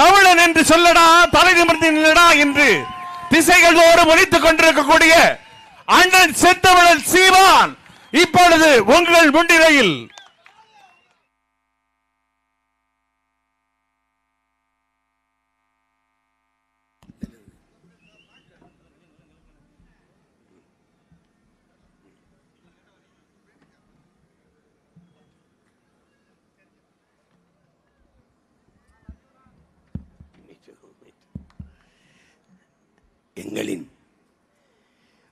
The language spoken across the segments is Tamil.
தமிழன் என்று சொல்லடா, தலை நிமிர்ந்து நில்லடா என்று திசைகள் தோறும் ஒலித்துக் கொண்டிருக்கக்கூடிய அண்ணன் செந்தமிழன் சீமான் இப்பொழுது உங்கள் முன்னிலையில் எங்களின்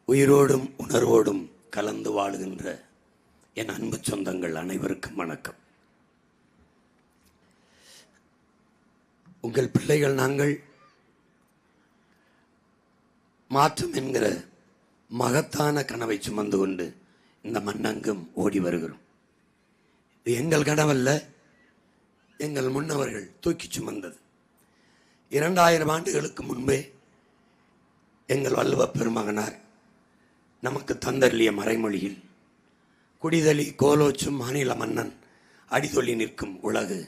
உயிரோடும் உணர்வோடும் கலந்து வாழுகின்ற என் அன்பு சொந்தங்கள் அனைவருக்கும் வணக்கம். உங்கள் பிள்ளைகள் நாங்கள் மாற்றம் என்கிற மகத்தான கனவை சுமந்து கொண்டு இந்த மண்ணங்கும் ஓடி வருகிறோம். இது எங்கள் கனவல்ல, எங்கள் முன்னவர்கள் தூக்கி சுமந்தது. 2000 ஆண்டுகளுக்கு முன்பே எங்கள் வள்ளுவ பெருமகனார் நமக்கு தந்தருளிய மறைமொழியில் குடிதலி கோலோச்சும் மாநில மன்னன் அடிதொல்லி நிற்கும் உலகு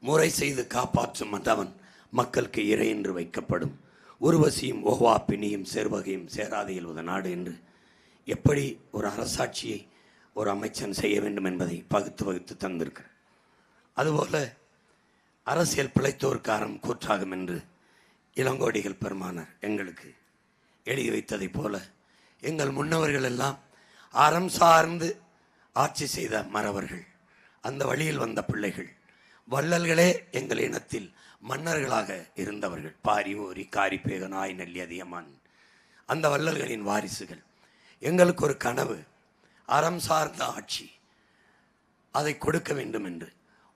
முறை செய்து காப்பாற்றும் மற்றவன் மக்களுக்கு இறை என்று வைக்கப்படும் உருவசியும் ஓவா பிணியும் சேர்வகையும் சேராது இயல்வது நாடு என்று எப்படி ஒரு அரசாட்சியை ஒரு அமைச்சன் செய்ய வேண்டும் என்பதை வகுத்து தந்திருக்கிறார். அதுபோல அரசியல் பிழைத்தோர்க்காரம் கூற்றாகும் என்று இளங்கோடிகள் பெருமானார் எங்களுக்கு எழுதி வைத்ததை போல எங்கள் முன்னவர்கள் எல்லாம் அறம் சார்ந்து ஆட்சி செய்த மறவர்கள், அந்த வழியில் வந்த பிள்ளைகள், வள்ளல்களே எங்கள் இனத்தில் மன்னர்களாக இருந்தவர்கள். பாரி ஓரி காரிப்பேகன் ஆய் நெல்லி அதியமான் அந்த வள்ளல்களின் வாரிசுகள். எங்களுக்கு ஒரு கனவு, அறம் சார்ந்த ஆட்சி அதை கொடுக்க வேண்டும் என்று,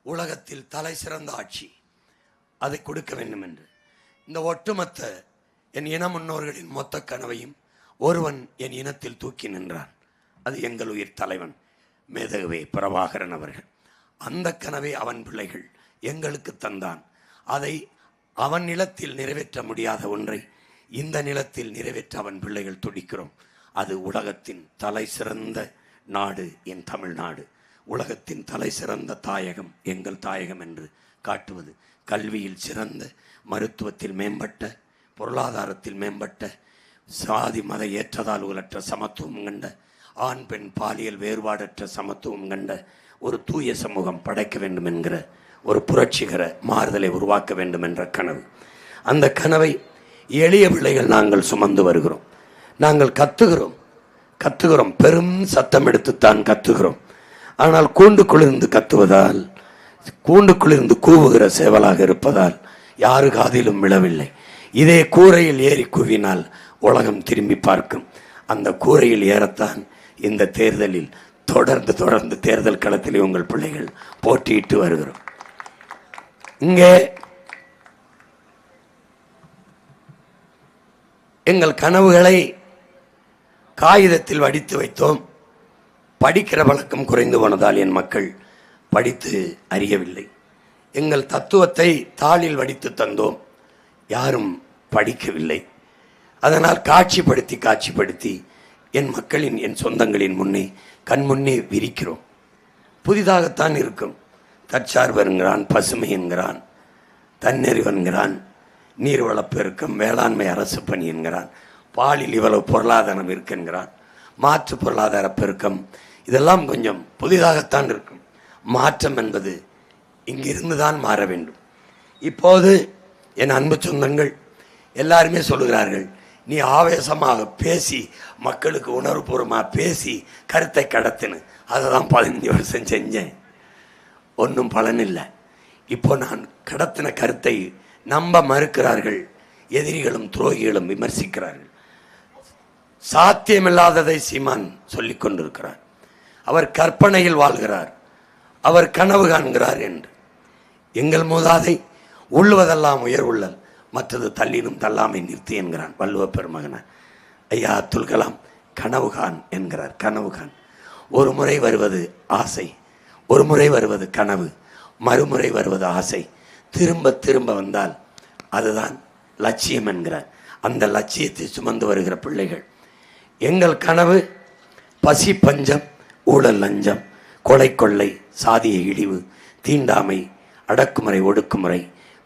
உலகத்தில் தலை சிறந்த ஆட்சி அதை கொடுக்க வேண்டும் என்று. இந்த ஒட்டுமொத்த என் இன முன்னோர்களின் மொத்த கனவையும் ஒருவன் என் இனத்தில் தூக்கி நின்றான். அது எங்கள் உயிர் தலைவன் மேதகவே பிரபாகரன் அவர்கள். அந்த கனவை அவன் பிள்ளைகள் எங்களுக்கு தந்தான். அதை அவன் நிலத்தில் நிறைவேற்ற முடியாத ஒன்றை இந்த நிலத்தில் நிறைவேற்ற அவன் பிள்ளைகள் துடிக்கிறோம். அது உலகத்தின் தலை சிறந்த நாடு என் தமிழ்நாடு, உலகத்தின் தலை சிறந்த தாயகம் எங்கள் தாயகம் என்று காட்டுவது. கல்வியில் சிறந்த, மருத்துவத்தில் மேம்பட்ட, பொருளாதாரத்தில் மேம்பட்ட, சாதி மத ஏற்றதால் உலற்ற சமத்துவம் கண்ட, ஆண் பெண் பாலியல் வேறுபாடற்ற சமத்துவம் கண்ட ஒரு தூய சமூகம் படைக்க வேண்டும் என்கிற ஒரு புரட்சிகர மாறுதலை உருவாக்க வேண்டும் என்ற கனவு. அந்த கனவை எளிய பிள்ளைகள் நாங்கள் சுமந்து வருகிறோம். நாங்கள் கத்துகிறோம், பெரும் சத்தம் எடுத்துத்தான் கத்துகிறோம். ஆனால் கூண்டுக்குள்ளிருந்து கத்துவதால், கூண்டுக்குள்ளிருந்து கூவுகிற சேவலாக இருப்பதால் யாரு காதிலும் விழவில்லை. இதே கூரையில் ஏறி கூவினால் உலகம் திரும்பி பார்க்கும். அந்த கூரையில் ஏறத்தான் இந்த தேர்தலில் தொடர்ந்து தேர்தல் களத்தில் உங்கள் பிள்ளைகள் போட்டியிட்டு வருகிறோம். இங்கே எங்கள் கனவுகளை காகிதத்தில் வடித்து வைத்தோம். படிக்கிற வழக்கம் குறைந்து போனதால் என் மக்கள் படித்து அறியவில்லை. எங்கள் தத்துவத்தை தாளில் வடித்து தந்தோம், யாரும் படிக்கவில்லை. அதனால் காட்சிப்படுத்தி என் மக்களின், என் சொந்தங்களின் முன்னே கண்முன்னே விரிக்கிறோம். புதிதாகத்தான் இருக்கும். தற்சார்பு என்கிறான், பசுமை என்கிறான், தன்னறிவு என்கிறான், நீர்வளப்பெருக்கம், வேளாண்மை அரசு பணி என்கிறான், பாலில் இவ்வளவு பொருளாதாரம் இருக்குங்கிறான், மாற்று பொருளாதார பெருக்கம், இதெல்லாம் கொஞ்சம் புதிதாகத்தான் இருக்கும். மாற்றம் என்பது இங்கிருந்து தான் மாற வேண்டும். இப்போது என் அன்பு சொந்தங்கள் எல்லாருமே சொல்லுகிறார்கள், நீ ஆவேசமாக பேசி மக்களுக்கு உணர்வுபூர்வமாக பேசி கருத்தை கடத்தினு. அதை தான் 15 வருஷம் செஞ்சேன், ஒன்றும் பலன் இல்லை. இப்போ நான் கடத்தின கருத்தை நம்ப மறுக்கிறார்கள். எதிரிகளும் துரோகிகளும் விமர்சிக்கிறார்கள். சாத்தியமில்லாததை சீமான் சொல்லிக் கொண்டிருக்கிறார். அவர் கற்பனையில் வாழ்கிறார், அவர் கனவு காண்கிறார் என்று. எங்கள் மூதாதை உள்ளுவதெல்லாம் உயர்வுள்ளல், மற்றது தள்ளினும் தள்ளாமை நிறுத்தி என்கிறான் வள்ளுவ பெருமகனார். ஐயா அப்துல் கலாம் கனவுகான் என்கிறார். கனவுகான் ஒரு முறை வருவது ஆசை, ஒரு முறை வருவது கனவு, மறுமுறை வருவது ஆசை, திரும்ப திரும்ப வந்தால் அதுதான் லட்சியம் என்கிறார். அந்த லட்சியத்தை சுமந்து வருகிற பிள்ளைகள். எங்கள் கனவு பசி பஞ்சம், ஊழல் லஞ்சம், கொலை கொள்ளை, சாதிய இழிவு, தீண்டாமை, அடக்குமுறை ஒடுக்குமுறை,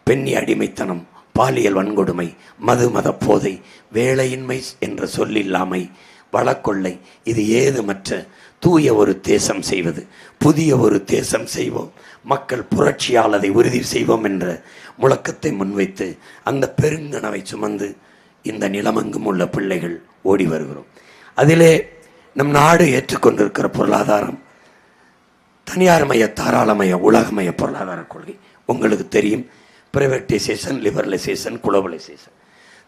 பெண்ணி அடிமைத்தனம், பாலியல் வன்கொடுமை, மத போதை, வேலையின்மை என்ற சொல்லில்லாமை, வளக்கொள்ளை, இது ஏதுமற்ற தூய ஒரு தேசம் செய்வது, புதிய ஒரு தேசம் செய்வோம், மக்கள் புரட்சியால் அதை உறுதி செய்வோம் என்ற முழக்கத்தை முன்வைத்து அந்த பெருங்கனவை சுமந்து இந்த நிலமெங்கும் உள்ள பிள்ளைகள் ஓடி வருகிறோம். அதிலே நம் நாடு ஏற்றுக்கொண்டிருக்கிற பொருளாதாரம் தனியார்மய, தாராளமய, உலகமய பொருளாதார கொள்கை. உங்களுக்கு தெரியும், பிரைவேட்டைசேஷன், லிபரலைசேஷன், குளோபலைசேஷன்.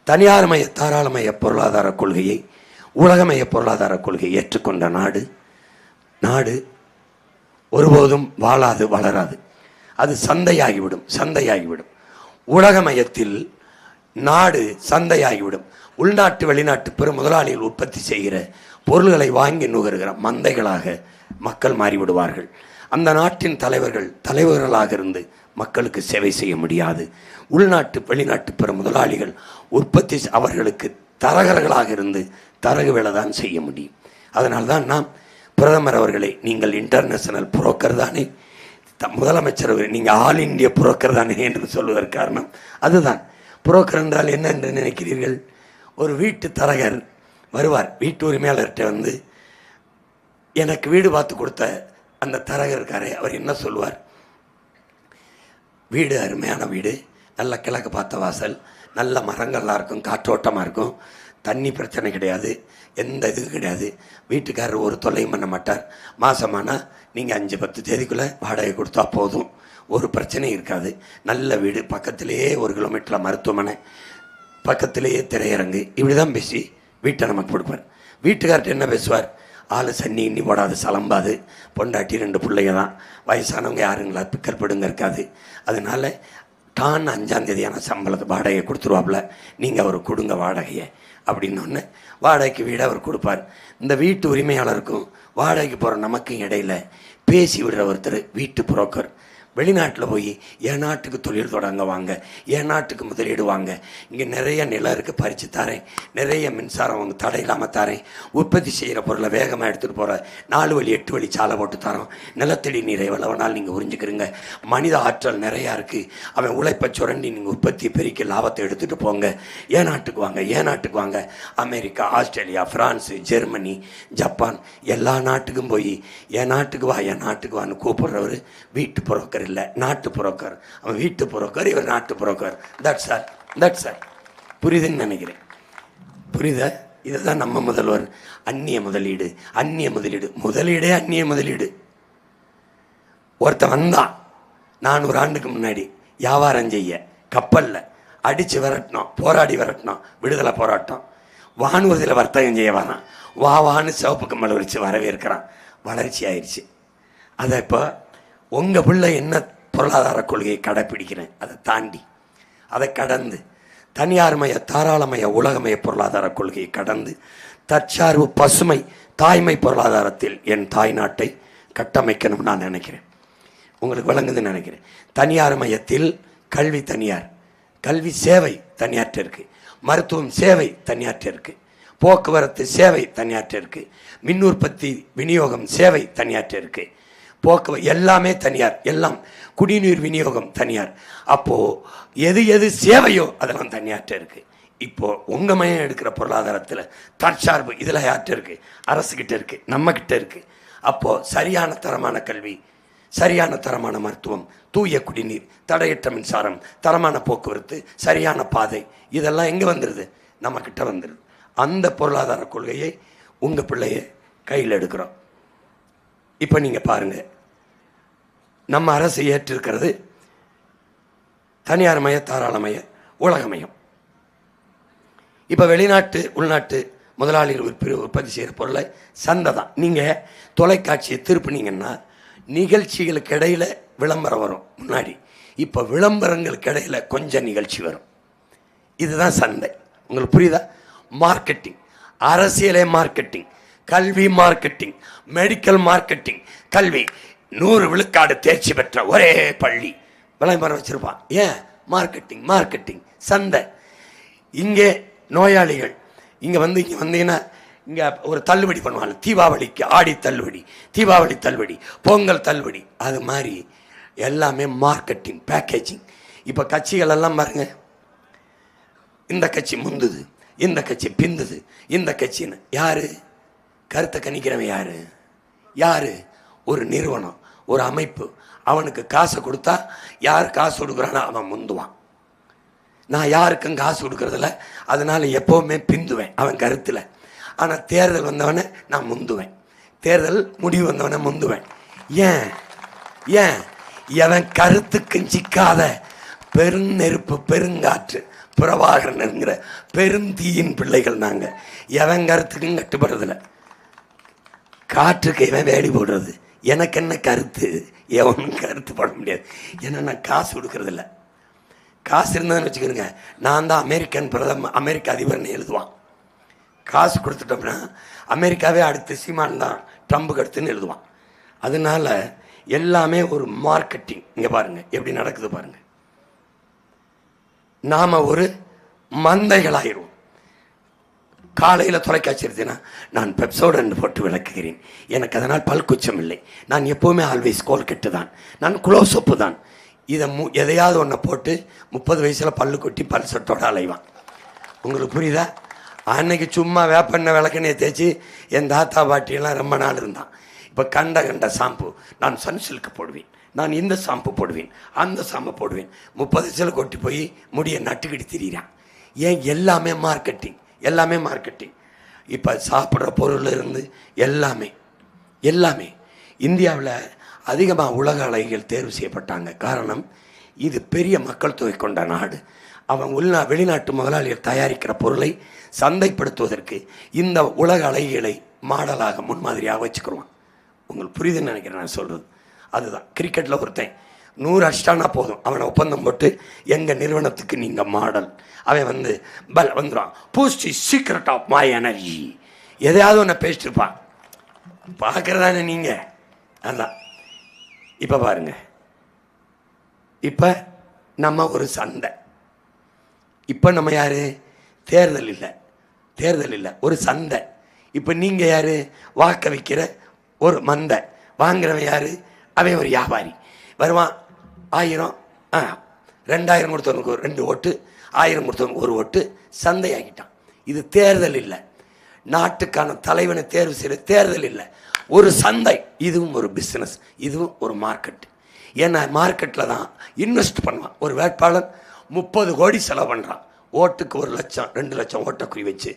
தனியார்மய, தாராளமய பொருளாதார கொள்கையை, உலகமய பொருளாதார கொள்கையை ஏற்றுக்கொண்ட நாடு ஒருபோதும் வாழாது, வளராது. அது சந்தையாகிவிடும். உலகமயத்தில் நாடு சந்தையாகிவிடும். உள்நாட்டு வெளிநாட்டு பெரும் முதலாளிகள் உற்பத்தி செய்கிற பொருள்களை வாங்கி நுகர்கிற மந்தைகளாக மக்கள் மாறிவிடுவார்கள். அந்த நாட்டின் தலைவர்களாக இருந்து மக்களுக்கு சேவை செய்ய முடியாது. உள்நாட்டு வெளிநாட்டு பெரும் முதலாளிகள் உற்பத்தி அவர்களுக்கு தரகர்களாக இருந்து தரகு வேலை தான் செய்ய முடியும். அதனால்தான் நாம் பிரதமர் அவர்களை, நீங்கள் இன்டர்நேஷனல் புரோக்கர் தானே, முதலமைச்சர் அவர்கள் நீங்கள் ஆல் இந்திய புரோக்கர் தானே என்று சொல்வதற்கு காரணம் அதுதான். புரோக்கர் என்றால் என்ன என்று நினைக்கிறீர்கள்? ஒரு வீட்டு தரகர் வருவார், வீட்டு உரிமையாளர்கிட்ட வந்து எனக்கு வீடு பார்த்து கொடுத்த அந்த தரகர்காரே அவர் என்ன சொல்லுவார்? வீடு அருமையான வீடு, நல்ல கிழக்கு பார்த்த வாசல், நல்ல மரங்கள்லாம் இருக்கும், காற்றோட்டமாக இருக்கும், தண்ணி பிரச்சனை கிடையாது, எந்த இதுவும் கிடையாது, வீட்டுக்காரர் ஒரு தொல்லையும் பண்ண மாட்டார், மாதமானால் நீங்கள் 5-10 தேதிக்குள்ளே வாடகை கொடுத்தா போதும், ஒரு பிரச்சனையும் இருக்காது, நல்ல வீடு, பக்கத்திலேயே 1 கிலோமீட்டரில் மருத்துவமனை, பக்கத்திலேயே திரையரங்கு, இப்படி தான் பேசி வீட்டை நமக்கு கொடுப்பார். வீட்டுக்கார்ட்ட என்ன பேசுவார்? ஆள் சன்னி இன்னி போடாது, சலம்பாது, பொண்டாட்டி 2 பிள்ளைங்க தான், வயசானவங்க யாருங்களா பிக்கற்படுங்க இருக்காது. அதனால தான் 5ஆம் தேதியான சம்பளத்தை வாடகையை கொடுத்துருவாப்புல, நீங்கள் அவர் கொடுங்க வாடகையை அப்படின்னொன்னு வாடகைக்கு வீடை அவர் கொடுப்பார். இந்த வீட்டு உரிமையாளருக்கும் வாடகைக்கு போகிற நமக்கும் இடையில பேசி விடுற ஒருத்தர் வீட்டு புரோக்கர். வெளிநாட்டில் போய் என் நாட்டுக்கு தொழில் தொடங்க வாங்க, என் நாட்டுக்கு முதலீடு வாங்க, இங்கே நிறைய நிலம் இருக்குது பறித்து தரேன், நிறைய மின்சாரம் அவங்க தடை இல்லாமல் தரேன், உற்பத்தி செய்கிற பொருளை வேகமாக எடுத்துகிட்டு போகிற 4 வழி 8 வழி சாலை போட்டு தரோம், நிலத்தடி நீரை எவ்வளவுனாலும் நீங்கள் உறிஞ்சிக்கிறீங்க, மனித ஆற்றல் நிறையா இருக்குது, அவன் உழைப்பை சுரண்டி நீங்கள் உற்பத்தி பெருக்கி லாபத்தை எடுத்துகிட்டு போங்க, என் நாட்டுக்கு வாங்க. America, Australia, France, Germany, Japan எல்லா நாட்டுக்கும் போய் என் நாட்டுக்கு வான்னு கூப்பிடுறவர் வீட்டு புரோக்கர் இல்லை, நாட்டு புரோக்கர். அவன் வீட்டு புரோக்கர், இவர் நாட்டு புரோக்கர். That's sir. புரியுதுன்னு நினைக்கிறேன். புரியுதா? இதுதான் நம்ம முதல்வர். அந்நிய முதலீடு. முதலீடே அந்நிய முதலீடு. ஒருத்தன் வந்தான் 400 ஆண்டுக்கு முன்னாடி வியாபாரம் செய்ய, கப்பலில் அடித்து விரட்டினோம், போராடி விரட்டினோம், விடுதலை போராட்டம். வானூர்தியில் வர்த்தகம் செய்ய வரான், வான்னு சிவப்பு கம்மல் வச்சு வரவேற்கிறான். வளர்ச்சி ஆயிடுச்சு. அதை இப்போ உங்கள் பிள்ளை என்ன பொருளாதார கொள்கையை கடைப்பிடிக்கிறேன், அதை தாண்டி, அதை கடந்து, தனியார்மய, தாராளமய, உலகமய பொருளாதார கொள்கையை கடந்து தற்சார்பு, பசுமை, தாய்மை பொருளாதாரத்தில் என் தாய் நாட்டை கட்டமைக்கணும்னு நான் நினைக்கிறேன். உங்களுக்கு விளங்குதுன்னு நினைக்கிறேன். தனியார்மயத்தில் கல்வி தனியார், கல்வி சேவை தனியாற்ற இருக்குது, மருத்துவம் சேவை தனியாற்ற இருக்குது, போக்குவரத்து சேவை தனியாற்ற இருக்குது, மின் உற்பத்தி விநியோகம் சேவை தனியாற்ற இருக்குது, எல்லாமே தனியார், எல்லாம் குடிநீர் விநியோகம் தனியார். அப்போது எது சேவையோ அதெல்லாம் தனியாற்ற இருக்கு. இப்போ உங்க மையம் எடுக்கிற பொருளாதாரத்தில் தற்சார்பு இதில் யார்கிட்ட இருக்கு? அரசுகிட்ட இருக்கு, நம்ம கிட்ட இருக்கு. அப்போ சரியான தரமான கல்வி, சரியான தரமான மருத்துவம், தூய குடிநீர், தடையற்ற மின்சாரம், தரமான போக்குவரத்து, சரியான பாதை, இதெல்லாம் எங்கே வந்துடுது? நம்ம கிட்ட வந்துடுது. அந்த பொருளாதார கொள்கையை உங்க பிள்ளைய கையில் எடுக்கிறோம். இப்போ நீங்க பாருங்க, நம்ம அரசு ஏற்றிருக்கிறது தனியார்மய, தாராளமய, உலகமயம். இப்போ வெளிநாட்டு உள்நாட்டு முதலாளிகள் உற்பத்தி செய்கிற பொருளை சந்தை தான். நீங்கள் தொலைக்காட்சியை திருப்பினீங்கன்னா நிகழ்ச்சிகளுக்கு இடையில் விளம்பரம் வரும் முன்னாடி. இப்போ விளம்பரங்களுக்கு இடையில் கொஞ்சம் நிகழ்ச்சி வரும். இதுதான் சந்தை. உங்களுக்கு புரியுதா? மார்க்கெட்டிங், அரசியலே மார்க்கெட்டிங், கல்வி மார்க்கெட்டிங், மெடிக்கல் மார்க்கெட்டிங். கல்வி 100 விழுக்காடு தேர்ச்சி பெற்ற ஒரே பள்ளி விளம்பரம் வச்சிருப்பான். ஏன்? மார்க்கெட்டிங், சந்தை. இங்கே நோயாளிகள் இங்கே வந்தீங்கன்னா இங்கே ஒரு தள்ளுபடி பண்ணுவாங்க. தீபாவளிக்கு ஆடி தள்ளுபடி, தீபாவளி தள்ளுபடி, பொங்கல் தள்ளுபடி. அது மாதிரி எல்லாமே மார்க்கெட்டிங், பேக்கேஜிங். இப்ப கட்சிகள் எல்லாம் பாருங்க, இந்த கட்சி முந்துது, இந்த கட்சி பிந்துது, இந்த கட்சின்னு யாரு கருத்தை கணிக்கிறவன்? யாரு யாரு? ஒரு நிறுவனம், ஒரு அமைப்பு. அவனுக்கு காசை கொடுத்தா யார் காசு கொடுக்குறானோ அவன் முந்துவான். நான் யாருக்கும் காசு கொடுக்கறதில்ல, அதனால எப்பவுமே பிந்துவேன் அவன் கருத்துல. ஆனா தேர்தல் வந்தவனை நான் முந்துவேன், தேர்தல் முடிவு வந்தவனை முந்துவேன். ஏன் ஏன்? எவன் கருத்துக்கும் சிக்காத பெருநெருப்பு, பெருங்காற்று, பிரபாகரன்ங்கிற பெருந்தீயின் பிள்ளைகள் நாங்க. எவன் கருத்துக்கும் கட்டுப்படுறதில்ல. காற்றுக்கு இவன் வேடி போடுறது. எனக்கு என்ன கருத்து? எவனும் கருத்து போட முடியாது. ஏன்னா நான் காசு கொடுக்கறதில்ல. காசு இருந்ததுன்னு வச்சுக்கிறேங்க, நான் தான் அமெரிக்க அதிபர்னு எழுதுவான். காசு கொடுத்துட்டோம்னா அமெரிக்காவே அடுத்து சீமான் தான் ட்ரம்புக்கு அடுத்துன்னு எழுதுவான். அதனால எல்லாமே ஒரு மார்க்கெட்டிங். இங்க பாருங்க எப்படி நடக்குது பாருங்க. நாம ஒரு மந்தைகளாயிரும். காலையில் தொலைக்காட்சி எடுத்தேன்னா நான் பெப்சோடன் போட்டு விளக்குகிறேன், எனக்கு அதனால் பல்குச்சம் இல்லை, நான் எப்போவுமே ஆல்வேஸ் கோல்கெட்டு தான், நான் குளோசொப்பு தான். இதை எதையாவது ஒன்றை போட்டு 30 வயசில் பல்லு கொட்டி பல் சொட்டோட அலைவான். உங்களுக்கு புரியுதா? அன்னைக்கு சும்மா வேப்பெண்ணை விளக்கெண்ணையை தேய்ச்சி என் தாத்தா பாட்டியெல்லாம் ரொம்ப நாள் இருந்தான். இப்போ கண்ட ஷாம்பு, நான் சன்சில்க்கு போடுவேன், நான் இந்த ஷாம்பு போடுவேன், அந்த ஷாம்பு போடுவேன். 30 வயசில் கொட்டி போய் முடியை நட்டுக்கிட்டு திரிகிறான். ஏன்? எல்லாமே மார்க்கெட்டிங், எல்லாமே மார்க்கெட்டிங். இப்போ சாப்பிட்ற பொருள் இருந்து எல்லாமே எல்லாமே. இந்தியாவில் அதிகமாக உலக அழகிகள் தேர்வு செய்யப்பட்டாங்க. காரணம், இது பெரிய மக்கள் தொகை கொண்ட நாடு. அவன் வெளிநாட்டு முதலாளிகள் தயாரிக்கிற பொருளை சந்தைப்படுத்துவதற்கு இந்த உலக அழகிகளை மாடலாக முன்மாதிரியாக வச்சுக்கிடுவான். உங்களுக்கு புரியுதுன்னு நினைக்கிறேன் நான் சொல்கிறது. அதுதான் கிரிக்கெட்டில் ஒருத்தன் 100 அடிச்சிட்டானா போதும், அவனை ஒப்பந்தம் போட்டு எங்கள் நிறுவனத்துக்கு நீங்கள் மாடல். அவன் வந்துடுவான். Boost is secret of my energy, எதையாவது ஒன்று பேசிட்டு இருப்பான். பார்க்குறதானே நீங்கள்? அதான். இப்போ பாருங்க, இப்போ நம்ம ஒரு சந்தை. இப்போ நம்ம யாரு? தேர்தல் இல்லை, ஒரு சந்தை. இப்போ நீங்கள் யாரு? வாக்க வைக்கிற ஒரு மந்தை. வாங்குறவன் யாரு? அவன் ஒரு வியாபாரி. வருவான், 1000 2000 கொடுத்தவனுக்கு ஒரு 2 ஓட்டு, 1000 கொடுத்தவனுக்கு 1 ஓட்டு. சந்தையாகிட்டான். இது தேர்தல் இல்லை. நாட்டுக்கான தலைவனை தேர்வு செய்ய தேர்தல் இல்லை, ஒரு சந்தை. இதுவும் ஒரு பிஸ்னஸ், இதுவும் ஒரு மார்க்கெட். ஏன்னா மார்க்கெட்டில் தான் இன்வெஸ்ட் பண்ணுவான். ஒரு வேட்பாளர் 30 கோடி செலவு பண்ணுறான். ஓட்டுக்கு 1 லட்சம் 2 லட்சம் ஓட்டை குறி வச்சு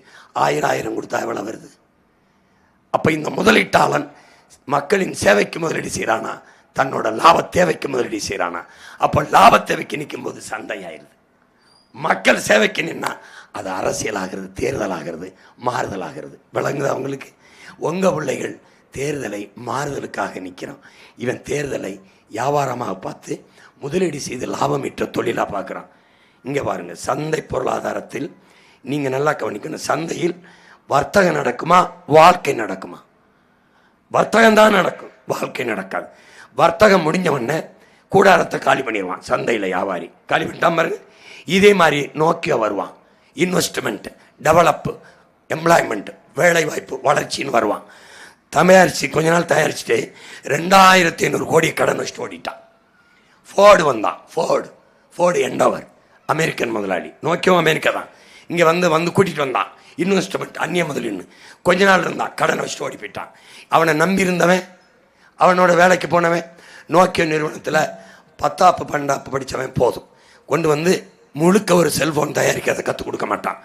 1000 கொடுத்தா எவ்வளோ வருது? அப்போ இந்த முதலீட்டாளன் மக்களின் சேவைக்கு முதலீடு செய்கிறானா, தன்னோட லாப தேவைக்கு முதலீடு செய்கிறானா? அப்போ லாப தேவைக்கு நிற்கும் போது சந்தை ஆயிடுது. மக்கள் சேவைக்கு நின்னா அது அரசியலாகிறது, தேர்தலாகிறது, மாறுதலாகிறது. விளங்குது அவங்களுக்கு? உங்கள் பிள்ளைகள் தேர்தலை மாறுதலுக்காக நிற்கிறான். இவன் தேர்தலை வியாபாரமாக பார்த்து முதலீடு செய்து லாபம் ஈற்ற தொழிலாக பார்க்குறான். இங்கே பாருங்க, சந்தை பொருளாதாரத்தில் நீங்கள் நல்லா கவனிக்கணும். சந்தையில் வர்த்தகம் நடக்குமா, வாழ்க்கை நடக்குமா? வர்த்தகம் தான் நடக்கும், வாழ்க்கை நடக்காது. வர்த்தகம் முடிஞ்ச உடனே கூடாரத்தை காலி பண்ணிடுவான். சந்தையில் வியாபாரி காலி பண்ணிட்டான் பாருங்க. இதே மாதிரி நோக்கிய வருவான். இன்வெஸ்ட்மெண்ட், டெவலப்பு, எம்ப்ளாய்மெண்ட், வேலை வாய்ப்பு, வளர்ச்சின்னு வருவான். தயாரிச்சு கொஞ்ச நாள் தயாரிச்சுட்டு 2500 கோடி கடன் வச்சுட்டு ஓடிட்டான். ஃபோர்டு வந்தான். ஃபோர்டு எண்டவர், அமெரிக்கன் முதலாளி. நோக்கியும் அமெரிக்கா தான். இங்கே வந்து கூட்டிகிட்டு வந்தான். இன்வெஸ்ட்மெண்ட், அந்நிய முதலீடுன்னு கொஞ்ச நாள் இருந்தான். கடன் வச்சுட்டு ஓடி போயிட்டான். அவனை நம்பி இருந்தவன், அவனோட வேலைக்கு போனவன் நோக்கிய நிறுவனத்தில் 10ஆப்பு 12ஆப்பு படித்தவன் போதும் கொண்டு வந்து முழுக்க ஒரு செல்ஃபோன் தயாரிக்கிறதை கற்றுக் கொடுக்க மாட்டான்.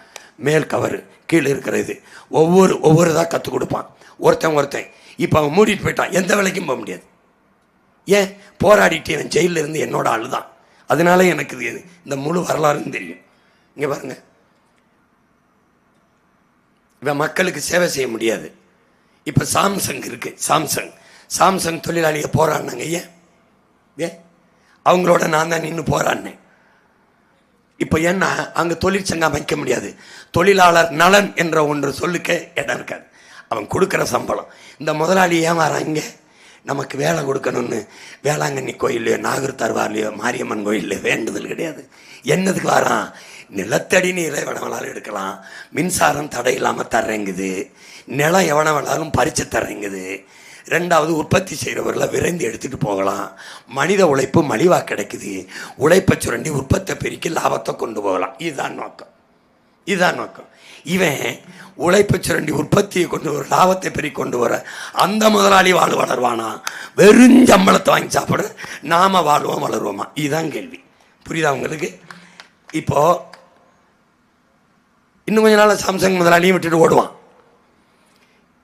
மேல் கவர், கீழே இருக்கிற இது ஒவ்வொரு தான் கற்றுக் கொடுப்பான். ஒருத்தன் இப்போ அவன் மூடிட்டு போயிட்டான். எந்த வேலைக்கும் போக முடியாது. ஏன்? போராடிட்டு அவன் ஜெயிலில் இருந்து என்னோட ஆளு தான். அதனால எனக்கு இது இந்த முழு வரலாறுன்னு தெரியும். இங்கே பாருங்க, இவன் மக்களுக்கு சேவை செய்ய முடியாது. இப்போ சாம்சங் இருக்கு. சாம்சங் தொழிலாளியை போராடினாங்க. ஏன்? அவங்களோட நான் தான் நின்று போராடினேன். இப்போ என்ன, அங்கே தொழிற்சங்கம் அமைக்க முடியாது. தொழிலாளர் நலன் என்ற ஒன்று சொல்லுக்க இடம் இருக்காது. அவன் கொடுக்குற சம்பளம். இந்த முதலாளி ஏன் வராங்க? நமக்கு வேலை கொடுக்கணும்னு வேளாங்கண்ணி கோயில்லையோ, நாகூர் தர்பார்லையோ, மாரியம்மன் கோயில்லையோ வேண்டுதல் கிடையாது. என்னதுக்கு வரான்? நிலத்தடி நீரை எவனை வேணாலும் எடுக்கலாம், மின்சாரம் தடை இல்லாமல் தர்றேங்குது, நிலம் எவனை வேணாலும் பறித்து தர்றேங்குது, ரெண்டாவது உற்பத்தி செய்கிறவர்களை விரைந்து எடுத்துகிட்டு போகலாம். மனித உழைப்பு மலிவாக கிடைக்குது. உழைப்பை சுரண்டி உற்பத்தியை பெருக்கி லாபத்தை கொண்டு போகலாம். இதுதான் நோக்கம். இவன் உழைப்பை சுரண்டி உற்பத்தியை கொண்டு வர, லாபத்தை பெருக்கி கொண்டு வர அந்த முதலாளி வளர்வானா? வெறும் சம்பளத்தை வாங்கி சாப்பிட நாம வாழ்வோம் வளருவோமா? இதுதான் கேள்வி. புரியுதா உங்களுக்கு? இப்போ இன்னும் கொஞ்ச நாள் சாம்சங் முதலாளியும் விட்டுட்டு ஓடுவான்.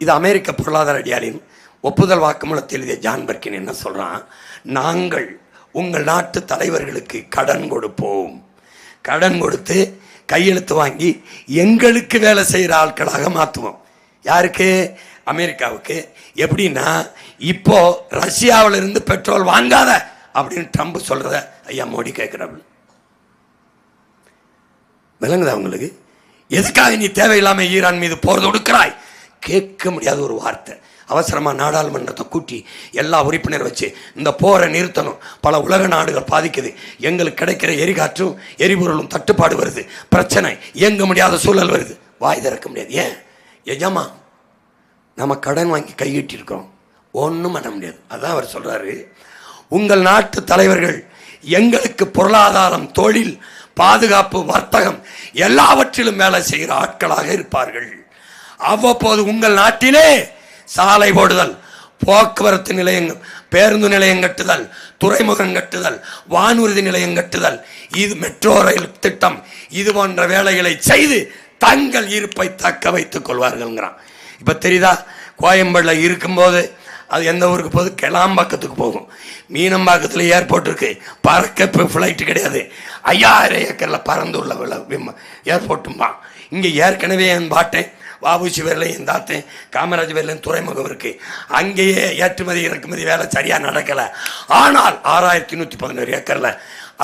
இது அமெரிக்க பொருளாதார அடியாளின் ஒப்புதல் வாக்குமூலத்தில் எழுதிய ஜான் பர்கின் என்ன சொல்றான்? நாங்கள் உங்கள் நாட்டு தலைவர்களுக்கு கடன் கொடுப்போம், கடன் கொடுத்து கையெழுத்து வாங்கி எங்களுக்கு வேலை செய்கிற ஆட்களாக மாற்றுவோம். யாருக்கு? அமெரிக்காவுக்கு. எப்படின்னா, இப்போ ரஷ்யாவில் இருந்து பெட்ரோல் வாங்காத அப்படின்னு ட்ரம்ப் சொல்றத ஐயா மோடி கேட்கிறார்கள். விளங்குதா உங்களுக்கு? எதுக்காக நீ தேவையில்லாம ஈரான் மீது போர் தொடுக்கிறாய்? கேட்க முடியாத ஒரு வார்த்தை. அவசரமாக நாடாளுமன்றத்தை கூட்டி எல்லா உறுப்பினர் வச்சு இந்த போரை நிறுத்தணும், பல உலக நாடுகள் பாதிக்குது, எங்களுக்கு கிடைக்கிற எரிகாற்றும் எரிபொருளும் தட்டுப்பாடு வருது, பிரச்சனை, இயங்க முடியாத சூழல் வருது. வாய் திறக்க முடியாது. ஏன்? எஜமா நம்ம கடன் வாங்கி கையிட்டிருக்கோம், ஒன்றும் பண்ண முடியாது. அதான் அவர் சொல்றாரு, உங்கள் நாட்டு தலைவர்கள் எங்களுக்கு பொருளாதாரம், தொழில், பாதுகாப்பு, வர்த்தகம் எல்லாவற்றிலும் வேலை செய்கிற ஆட்களாக இருப்பார்கள். அவ்வப்போது உங்கள் நாட்டிலே சாலை போடுதல், போக்குவரத்து நிலையங்கள், பேருந்து நிலையம் கட்டுதல், துறைமுகம் கட்டுதல், வானூர்தி நிலையம் கட்டுதல், இது மெட்ரோ ரயில் திட்டம், இது போன்ற வேலைகளை செய்து தங்கள் இருப்பை தக்க வைத்துக் கொள்வார்கள்ங்கிறான். இப்போ தெரியுதா? கோயம்பேடில் இருக்கும்போது அது எந்த ஊருக்கு போகுது? கிளாம்பாக்கத்துக்கு போகும். மீனம்பாக்கத்தில் ஏர்போர்ட் இருக்கு, பறக்க இப்போ ஃப்ளைட்டு கிடையாது. 5000 ஏக்கரில் பறந்துள்ள ஏர்போர்ட்டும்பா. இங்கே ஏற்கனவே என் பாட்டேன் வாபுசி வேலையும் என் தாத்தேன் காமராஜ் வேலையும் துறைமுகம் இருக்கு. அங்கேயே ஏற்றுமதி இறக்குமதி வேலை சரியாக நடக்கலை. ஆனால் 6111 ஏக்கரில்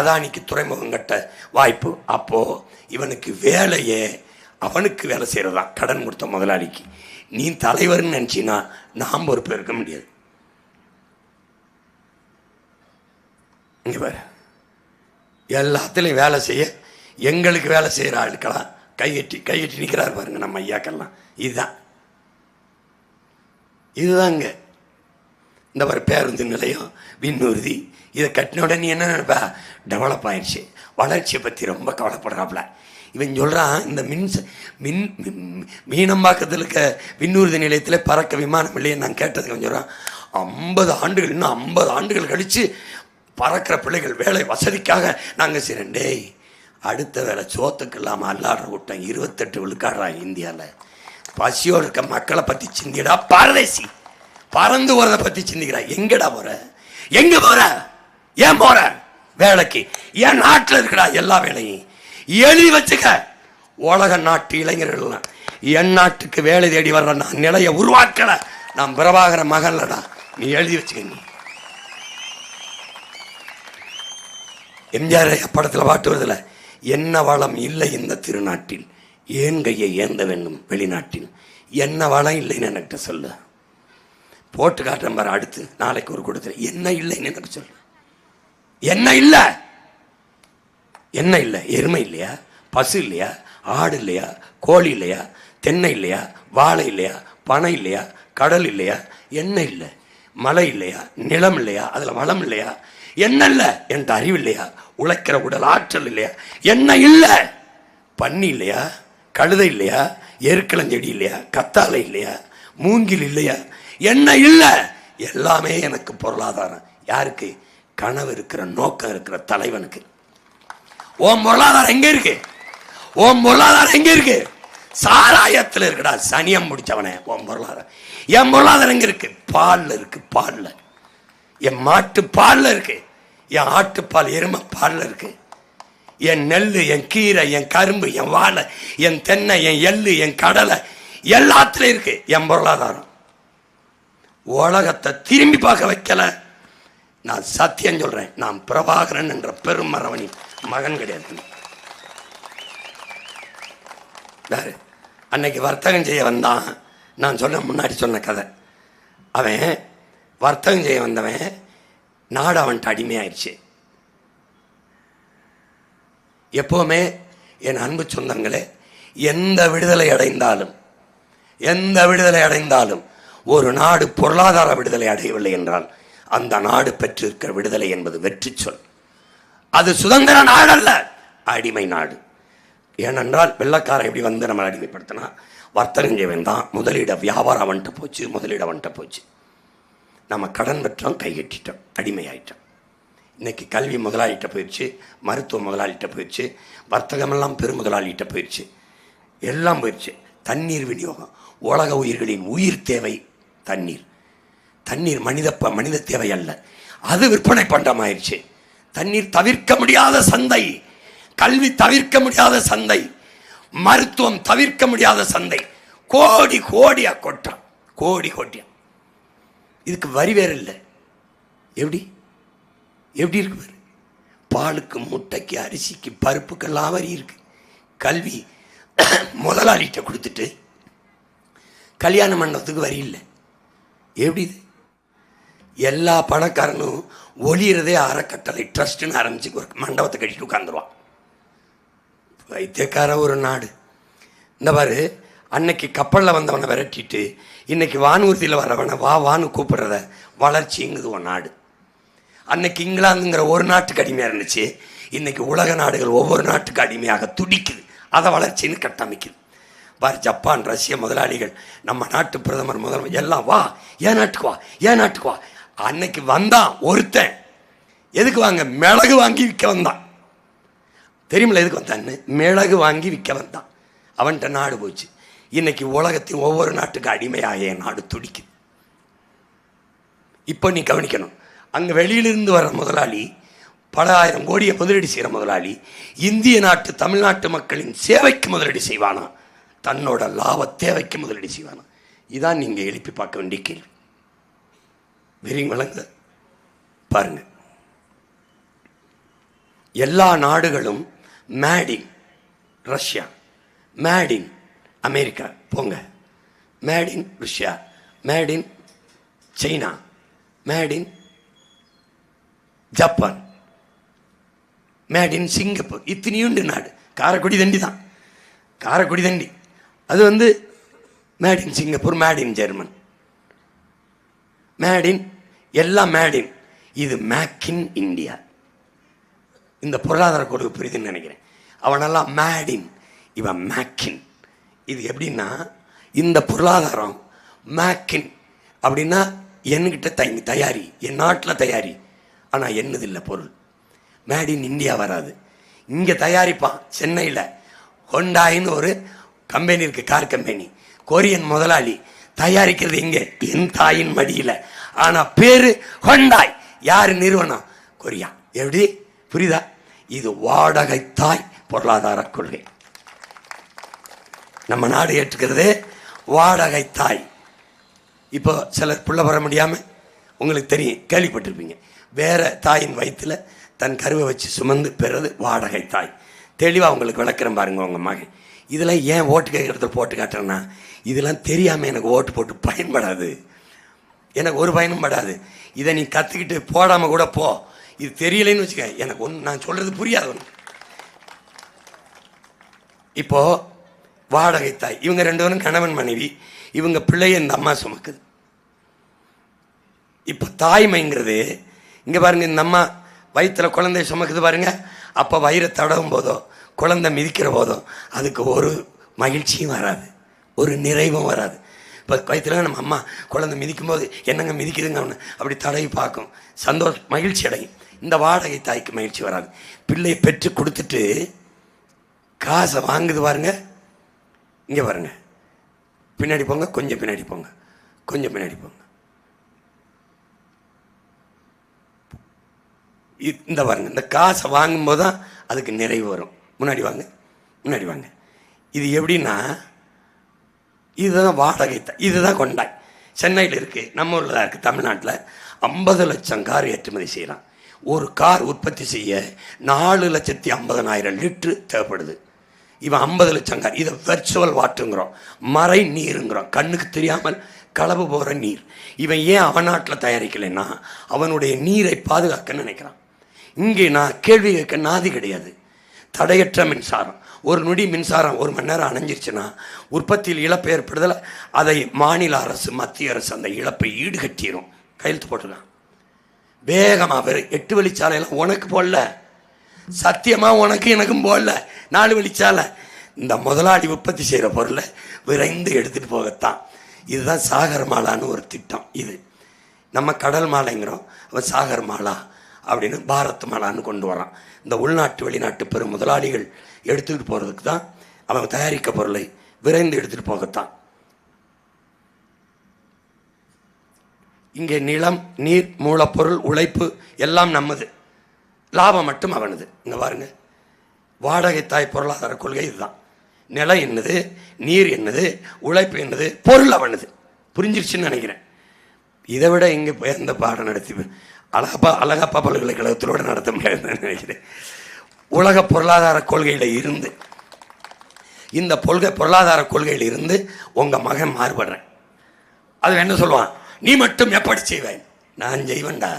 அதானிக்கு துறைமுகம் கட்ட வாய்ப்பு. அப்போது இவனுக்கு வேலையே அவனுக்கு வேலை செய்கிறதா கடன் கொடுத்த முதலாளிக்கு. நீ தலைவர்னு நினச்சின்னா நாம் பொறுப்பு இருக்க முடியாது. இங்கே பாரு, எல்லாத்துலேயும் வேலை செய்ய எங்களுக்கு வேலை செய்கிற ஆளுக்கலாம் கையெட்டி நிற்கிறார் பாருங்க நம்ம ஐயாக்கெல்லாம். இதுதாங்க இந்த மாதிரி பேருந்து நிலையம், விண்ணூர்தி, இதை கட்டின உடனே என்ன நினைப்பா? டெவலப் ஆயிடுச்சு, வளர்ச்சியை பற்றி ரொம்ப கவலைப்படுறாப்புல. இவன் சொல்கிறான், இந்த மீனம்பாக்கத்தில் இருக்க விண்ணூர்தி நிலையத்தில் பறக்க விமானம் இல்லையே. நான் கேட்டது கொஞ்சம் சொல்கிறான், 50 ஆண்டுகள், இன்னும் 50 ஆண்டுகள் கழித்து பறக்கிற பிள்ளைகள் வேலை வசதிக்காக நாங்கள் செய்கிறேன். டேய், அடுத்த வேலை சோத்துக்கு இல்லாமல் அல்லாடுற கூட்டம் 28 விழுக்காடுறாங்க இந்தியாவில். பசியோடு இருக்க மக்களை பற்றி சிந்திடா பாரதேசி. பறந்து போகிறத பற்றி சிந்திக்கிறா. எங்கடா போகிற? எங்கே போகிற? ஏன் போகிற வேலைக்கு? என் நாட்டில் இருக்கடா எல்லா வேலையும் எழுதி வச்சுக்க. உலக நாட்டு இளைஞர்கள்லாம் என் நாட்டுக்கு வேலை தேடி வர்ற நான் நிலையை உருவாக்கலை. நான் பிரபாகர மகன்லடா, நீ எழுதி வச்சுக்க. நீ எம்ஜிஆர் படத்தில் பாட்டு வருதுல, என்ன வளம் இல்லை இந்த திருநாட்டில், ஏன் கையை ஏந்த வேண்டும் வெளிநாட்டில். என்ன வளம் இல்லைன்னு என்கிட்ட சொல்லு, போட்டு காட்டுறேன் பாரு. அடுத்து நாளைக்கு ஒரு கூட்டத்தில் என்ன இல்லைன்னு எனக்கு சொல்லு. என்ன இல்லை? என்ன இல்லை? எருமை இல்லையா? பசு இல்லையா? ஆடு இல்லையா? கோழி இல்லையா? தென்னை இல்லையா? வாழை இல்லையா? பனை இல்லையா? கடல் இல்லையா? என்ன இல்லை? மலை இல்லையா? நிலம் இல்லையா? அதில் வளம் இல்லையா? என்ன இல்லை? என்கிட்ட அறிவு இல்லையா? உழைக்கிற உடல் ஆற்றல் இல்லையா? என்ன இல்லை? பன்னி இல்லையா? கழுதை இல்லையா? எருக்களஞ்செடி இல்லையா? கத்தாழை இல்லையா? மூங்கில் இல்லையா? என்ன இல்லை? எல்லாமே எனக்கு பொருளாதாரம். யாருக்கு? கனவு இருக்கிற, நோக்கம் இருக்கிற தலைவனுக்கு. ஓம் பொருளாதாரம் எங்க இருக்கு? ஓம் பொருளாதாரம் எங்க இருக்கு? சாராயத்தில் இருக்குடா, சனியம் முடிச்சவனே. ஓம் பொருளாதாரம். என் பொருளாதாரம் எங்க இருக்கு? பால்ல இருக்கு. பால்ல, என் மாட்டு பால்ல இருக்கு, என் ஆட்டுப்பால் எருமை பால்ல இருக்கு, என் நெல், என் கீரை, என் கரும்பு, என் வாழை, என் தென்னை, என் எள்ளு, என் கடலை, எல்லாத்துலயும் இருக்கு என் பொருளாதாரம். உலகத்தை திரும்பி பார்க்க வைக்கல. நான் சத்தியம் சொல்றேன், நான் பிரபாகரன் என்ற பெருமரவணி மகன் கிடையாது. வேறு அன்னைக்கு வர்த்தகம் செய்ய வந்தான். நான் சொன்ன முன்னாடி சொன்ன கதை. அவன் வர்த்தகம் செய்ய வந்தவன் நாடு அவன்கிட்ட அடிமையாயிடுச்சு. எப்போவுமே என் அன்பு சொந்தங்களே, எந்த விடுதலை அடைந்தாலும் ஒரு நாடு பொருளாதார விடுதலை அடையவில்லை என்றால் அந்த நாடு பெற்றிருக்கிற விடுதலை என்பது வெற்றி சொல். அது சுதந்திர நாடு அல்ல, அடிமை நாடு. ஏனென்றால் வெள்ளக்காரன் எப்படி வந்து நம்ம அடிமைப்படுத்தினா, வர்த்தகம் செய்ய வேண்டாம், முதலீட வியாபாரம் வந்துட்டு போச்சு, முதலீட வந்துட்டு போச்சு. நம்ம கடன் பெற்றோம், கைகட்டிட்டோம், அடிமையாயிட்டோம். இன்னைக்கு கல்வி முதலாளிகிட்ட போயிடுச்சு, மருத்துவம் முதலாளிகிட்ட போயிடுச்சு, வர்த்தகமெல்லாம் பெரும் முதலாளிகிட்ட போயிடுச்சு, எல்லாம் போயிடுச்சு. தண்ணீர் விநியோகம், உலக உயிர்களின் உயிர் தேவை தண்ணீர். தண்ணீர் மனித தேவை அல்ல, அது விற்பனை பண்டமாயிருச்சு. தண்ணீர் தவிர்க்க முடியாத சந்தை, கல்வி தவிர்க்க முடியாத சந்தை, மருத்துவம் தவிர்க்க முடியாத சந்தை. கோடி கோடியா கொட்டான், கோடி கோடியா. இதுக்கு வரி வேற இல்லை. எப்படி எப்படி இருக்கு பாரு. பாலுக்கு, முட்டைக்கு, அரிசிக்கு, பருப்புக்கெல்லாம் வரி இருக்கு. கல்வி முதலாளிகிட்ட கொடுத்துட்டு கல்யாண மண்டபத்துக்கு வரி இல்லை. எப்படி இது? எல்லா பணக்காரனும் ஒளியறதே அறக்கட்டளை ட்ரஸ்ட்னு ஆரம்பிச்சு ஒரு மண்டபத்தை கட்டிட்டு உட்காந்துருவான். வைத்தியக்கார ஒரு நாடு. இந்த பாரு, அன்னைக்கு கப்பலில் வந்தவனை விரட்டிட்டு இன்னைக்கு வானூர்தியில் வரவனை வா வான்னு கூப்பிடுறத வளர்ச்சிங்குது ஒரு நாடு. அன்னைக்கு இங்கிலாந்துங்கிற ஒரு நாட்டுக்கு அடிமையாக இருந்துச்சு, இன்னைக்கு உலக நாடுகள் ஒவ்வொரு நாட்டுக்கு அடிமையாக துடிக்குது. அதை வளர்ச்சின்னு கட்டமைக்குது. பாரு, ஜப்பான், ரஷ்ய முதலாளிகள், நம்ம நாட்டு பிரதமர், முதல்வர் எல்லாம் வா, ஏன் நாட்டுக்கு வா, ஏன் நாட்டுக்கு வா. அன்னைக்கு வந்தான் ஒருத்தன். எதுக்கு வாங்க? மிளகு வாங்கி விற்க வந்தான். தெரியுமில்ல எதுக்கு வந்தான்னு? மிளகு வாங்கி விற்க வந்தான். அவன்கிட்ட நாடு போச்சு. இன்னைக்கு உலகத்தின் ஒவ்வொரு நாட்டுக்கு அடிமையாக என் நாடு துடிக்குது. இப்போ நீ கவனிக்கணும், அங்கே வெளியிலிருந்து வர முதலாளி, பல ஆயிரம் கோடியை முதலீடு செய்கிற முதலாளி இந்திய நாட்டு தமிழ்நாட்டு மக்களின் சேவைக்கு முதலீடு செய்வானா, தன்னோட லாப தேவைக்கு முதலீடு செய்வானா? இதான் நீங்கள் எழுப்பி பார்க்க வேண்டிய கேள்வி. வெறிங்க வழங்க பாருங்க. எல்லா நாடுகளும் made in Russia, made in America, போங்க, made in Russia, made in China, made in Japan, made in Singapore. இத்தனையுண்டு நாடு. காரைக்குடி தண்டி தான், காரைக்குடி தண்டி. அது வந்து made in Singapore, made in German, made in எல்லாம் மேட் இன். இது மேக் இன் இந்தியா. இந்த பொருளாதார கொடுக்கு புரியுதுன்னு நினைக்கிறேன். அவனெல்லாம் மேட் இன், இவன் மேக் இன். இது எப்படின்னா, இந்த பொருளாதாரம் மேக் இன் அப்படின்னா என்கிட்ட தயாரி, என் நாட்டில் தயாரி, ஆனால் என்னதில்லை பொருள். மேட் இன் இந்தியா வராது. இங்கே தயாரிப்பான். சென்னையில் ஹோண்டாயின்னு ஒரு கம்பெனி இருக்கு, கார் கம்பெனி. கொரியன் முதலாளி தயாரிக்கிறது எங்கே? என் தாயின் மடியில். ஆனால் பேரு ஹோண்டாய். யார் நிறுவனம்? கொரியா. எப்படி புரியுதா? இது வாடகை தாய் பொருளாதார கொள்கை. நம்ம நாடு ஏற்றுக்கிறது வாடகை தாய். இப்போ சிலர் புள்ள வர முடியாமல், உங்களுக்கு தெரியும், கேள்விப்பட்டிருப்பீங்க, வேற தாயின் வயிற்றில் தன் கருவை வச்சு சுமந்து பெறது வாடகை தாய். தெளிவாக உங்களுக்கு விளக்குறேன் பாருங்க. உங்கள் மகன் இதெல்லாம் ஏன் ஓட்டு கேட்குறத போட்டு காட்டுறேன்னா, இதெல்லாம் தெரியாமல் எனக்கு ஓட்டு போட்டு பயன்படாது, எனக்கு ஒரு பயனும் படாது. இதை நீ கற்றுக்கிட்டு போடாமல் கூட போ. இது தெரியலைன்னு வச்சுக்க, எனக்கு ஒன்று நான் சொல்கிறது புரியாது ஒன்று. இப்போது வாடகை தாய், இவங்க ரெண்டு பேரும் கணவன் மனைவி, இவங்க பிள்ளைய இந்த அம்மா சுமக்குது. இப்போ தாய்மைங்கிறது இங்கே பாருங்க, இந்த அம்மா வயிற்றில் குழந்தைய சுமக்குது பாருங்க. அப்போ வயிறை தடவும் போதோ, குழந்தை மிதிக்கிற போதோ அதுக்கு ஒரு மகிழ்ச்சியும் வராது, ஒரு நிறைவும் வராது. இப்போ வயிற்றுல நம்ம அம்மா குழந்தை மிதிக்கும் போது என்னங்க மிதிக்குதுங்க அவனு அப்படி தடவி பார்க்கும், சந்தோஷம், மகிழ்ச்சி அடையும். இந்த வாடகை தாய்க்கு மகிழ்ச்சி வராது. பிள்ளையை பெற்று கொடுத்துட்டு காசை வாங்குது பாருங்க. இங்கே பாருங்க, பின்னாடி போங்க, கொஞ்சம் பின்னாடி போங்க, கொஞ்சம் பின்னாடி போங்க. இந்த பாருங்க, இந்த காசை வாங்கும்போது தான் அதுக்கு நிறைவு வரும். முன்னாடி வாங்க, முன்னாடி வாங்க. இது எப்படின்னா, இதுதான் வாடகை தாய், இதுதான் கொண்டாய். சென்னையில் இருக்குது, நம்ம ஊரில் தான் இருக்குது. தமிழ்நாட்டில் 50 லட்சம் கார் ஏற்றுமதி செய்யலாம். ஒரு கார் உற்பத்தி செய்ய 4,50,000 லிட்டரு தேவைப்படுது. இவன் 50 லட்சம் கார். இதை வெர்ச்சுவல் வாட்டருங்கிறோம், மறை நீருங்கிறோம், கண்ணுக்கு தெரியாமல் களவு போகிற நீர். இவன் ஏன் அவன் நாட்டில் தயாரிக்கலைன்னா, அவனுடைய நீரை பாதுகாக்க நினைக்கிறான். இங்கே நான் கேள்வி கேட்க நாதி கிடையாது. தடையற்ற மின்சாரம். ஒரு நொடி மின்சாரம் 1 மணி நேரம் அணைஞ்சிருச்சுன்னா உற்பத்தியில் இழப்பு ஏற்படுதல, அதை மாநில அரசு மத்திய அரசு அந்த இழப்பை ஈடுகட்டிடும். கையெழுத்து போட்டுக்கலாம். வேகமாக 8 வழிச்சாலையெல்லாம் உனக்கு போடல, சத்தியமாக உனக்கு எனக்கும் போடல, 4 வழிச்சாலை. இந்த முதலாளி உற்பத்தி செய்கிற பொருளை விரைந்து எடுத்துகிட்டு போகத்தான். இதுதான் சாகர் மாலான்னு ஒரு திட்டம். இது நம்ம கடல் மாலைங்கிறோம், அவன் சாகர் மாலா அப்படின்னு பாரத் மாலான்னு கொண்டு வரான். இந்த உள்நாட்டு வெளிநாட்டு பெரும் முதலாளிகள் எடுத்துக்கிட்டு போகிறதுக்கு தான், அவன் தயாரிக்க பொருளை விரைந்து எடுத்துகிட்டு போகத்தான். இங்கே நிலம், நீர், மூலப்பொருள், உழைப்பு எல்லாம் நம்மது, லாபம் மட்டும் அவனது. இங்கே பாருங்க, வாடகை தாய் பொருளாதார கொள்கை இதுதான். நிலம் என்னது, நீர் என்னது, உழைப்பு என்னது, பொருள் அவனது. புரிஞ்சிருச்சுன்னு நினைக்கிறேன். இதை விட இங்கே எந்த பாடம் நடத்தி அழகப்பா பல்கலைக்கழகத்திலோடு நடத்த முடியாதுன்னு நினைக்கிறேன். உலக பொருளாதார கொள்கையில் இருந்து, இந்த பொருளாதார கொள்கையில் இருந்து உங்கள் மகன் மாறுபடுறேன். அது என்ன சொல்லுவான், நீ மட்டும் எப்படி செய்வேன்? நான் செய்வேன்டா.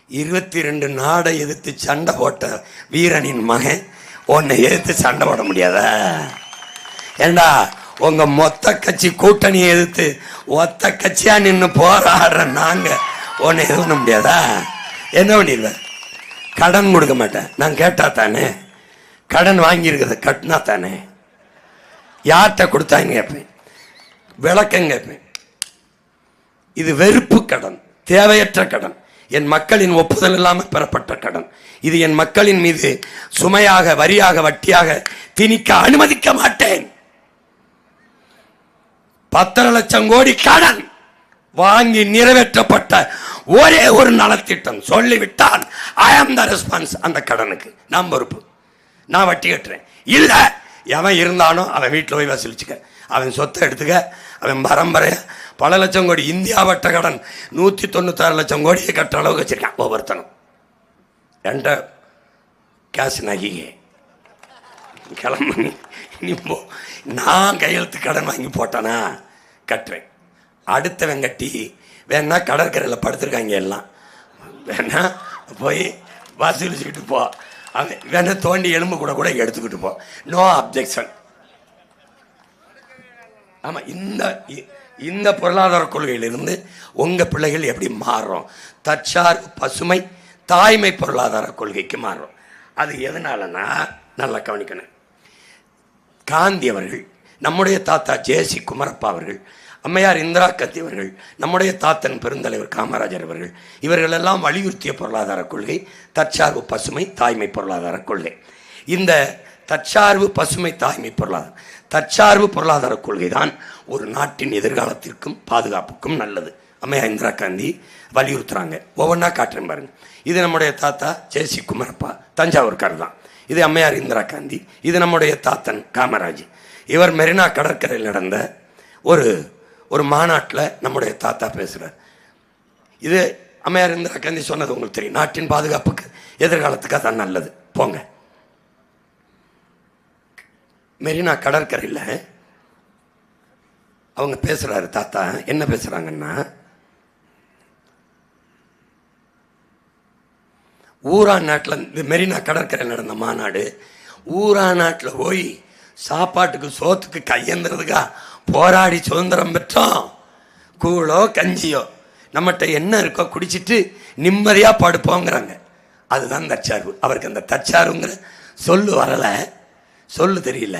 22 நாடை எதிர்த்து சண்டை போட்ட வீரனின் மகன் உன்னை எதிர்த்து சண்டை போட முடியாதா? ஏண்டா, உங்க மொத்த கட்சி கூட்டணியை எதிர்த்து ஒத்த கட்சியா நின்று போராடுற நாங்க உன்னை எது பண்ண முடியாதா? என்ன பண்ணிடுவேன்? கடன் கொடுக்க மாட்டேன். நான் கேட்டா தானே, கடன் வாங்கியிருக்கிறத கட்டினா தானே, யார்கிட்ட கொடுத்தாங்க கேட்பேன், விளக்கம் கேட்பேன். இது வெறுப்பு கடன், தேவையற்ற கடன், என் மக்களின் ஒப்புதல் இல்லாமல் பெறப்பட்ட கடன். இது என் மக்களின் மீது சுமையாக, வரியாக, வட்டியாக திணிக்க அனுமதிக்க மாட்டேன். 10 லட்சம் கோடி கடன் வாங்கி நிறைவேற்றப்பட்ட ஒரே ஒரு நலத்திட்டம் சொல்லிவிட்டால் ஐ ஆம் த ரெஸ்பான்ஸ். அந்த கடனுக்கு நான் பொறுப்பு, நான் வட்டி கட்டுறேன். இல்ல, எவன் இருந்தானோ அவன் வீட்டில் போய் வசூலிச்சுக்க, அவன் சொத்தை எடுத்துக்க, அவன் பரம்பரைய பல லட்சம் கோடி. இந்தியா வட்ட கடன் 196 லட்சம் கோடியை கட்டுற அளவுக்கு வச்சிருக்கான் ஒவ்வொருத்தனும். என்கிட்ட கேஷ் நகிகே கிளம்பு, நீ போ. நான் கையெழுத்து கடன் வாங்கி போட்டானா கட்டுறேன். அடுத்தவன் கட்டி வேணா கடற்கரையில் படுத்துருக்காங்க எல்லாம், வேணா போய் வசூலிச்சுக்கிட்டு போ. அவன் வேணா தோண்டி எலும்பு கூட கூட எடுத்துக்கிட்டு போ, நோ அப்ஜெக்ஷன். ஆமாம், இந்த பொருளாதார கொள்கையிலிருந்து உங்கள் பிள்ளைகள் எப்படி மாறுறோம்? தற்சார்பு, பசுமை, தாய்மை பொருளாதார கொள்கைக்கு மாறுறோம். அது எதனாலனா நல்லா கவனிக்கணும். காந்தி அவர்கள், நம்முடைய தாத்தா ஜே.சி. குமரப்பா அவர்கள், அம்மையார் இந்திரா காந்தி அவர்கள், நம்முடைய தாத்தன் பெருந்தலைவர் காமராஜர் அவர்கள், இவர்கள் எல்லாம் வலியுறுத்திய பொருளாதார கொள்கை தற்சார்பு, பசுமை, தாய்மை பொருளாதார கொள்கை. இந்த தற்சார்பு, பசுமை, தாய்மை தற்சார்பு பொருளாதார கொள்கை தான் ஒரு நாட்டின் எதிர்காலத்திற்கும் பாதுகாப்புக்கும் நல்லது. அம்மையார் இந்திரா காந்தி வலியுறுத்துறாங்க. ஒவ்வொன்றா காட்டுறேன் பாருங்க. இது நம்முடைய தாத்தா ஜே.சி. குமரப்பா, தஞ்சாவூர்கார் தான். இது அம்மையார் இந்திரா காந்தி. இது நம்முடைய தாத்தன் காமராஜ். இவர் மெரினா கடற்கரையில் நடந்த ஒரு மாநாட்டில் நம்முடைய தாத்தா பேசுகிறார். இது அம்மையார் இந்திரா காந்தி சொன்னது உங்களுக்கு தெரியும். நாட்டின் பாதுகாப்புக்கு, எதிர்காலத்துக்கு அதான் நல்லது. போங்க. மெரினா கடற்கரையில் அவங்க பேசுறாரு. தாத்தா என்ன பேசுறாங்கன்னா, ஊரா நாட்டில், இந்த மெரினா கடற்கரையில் நடந்த மாநாடு, ஊரா நாட்டில் போய் சாப்பாட்டுக்கு, சோத்துக்கு கையெந்துறதுக்கா போராடி சுதந்திரம் பெற்றோம். கூழோ கஞ்சியோ நம்மகிட்ட என்ன இருக்கோ குடிச்சிட்டு நிம்மதியாக படுப்போங்கிறாங்க. அதுதான் தற்சார்பு. அவருக்கு அந்த தற்சார்புங்கிற சொல்லு வரலை, சொல்லு தெரியல,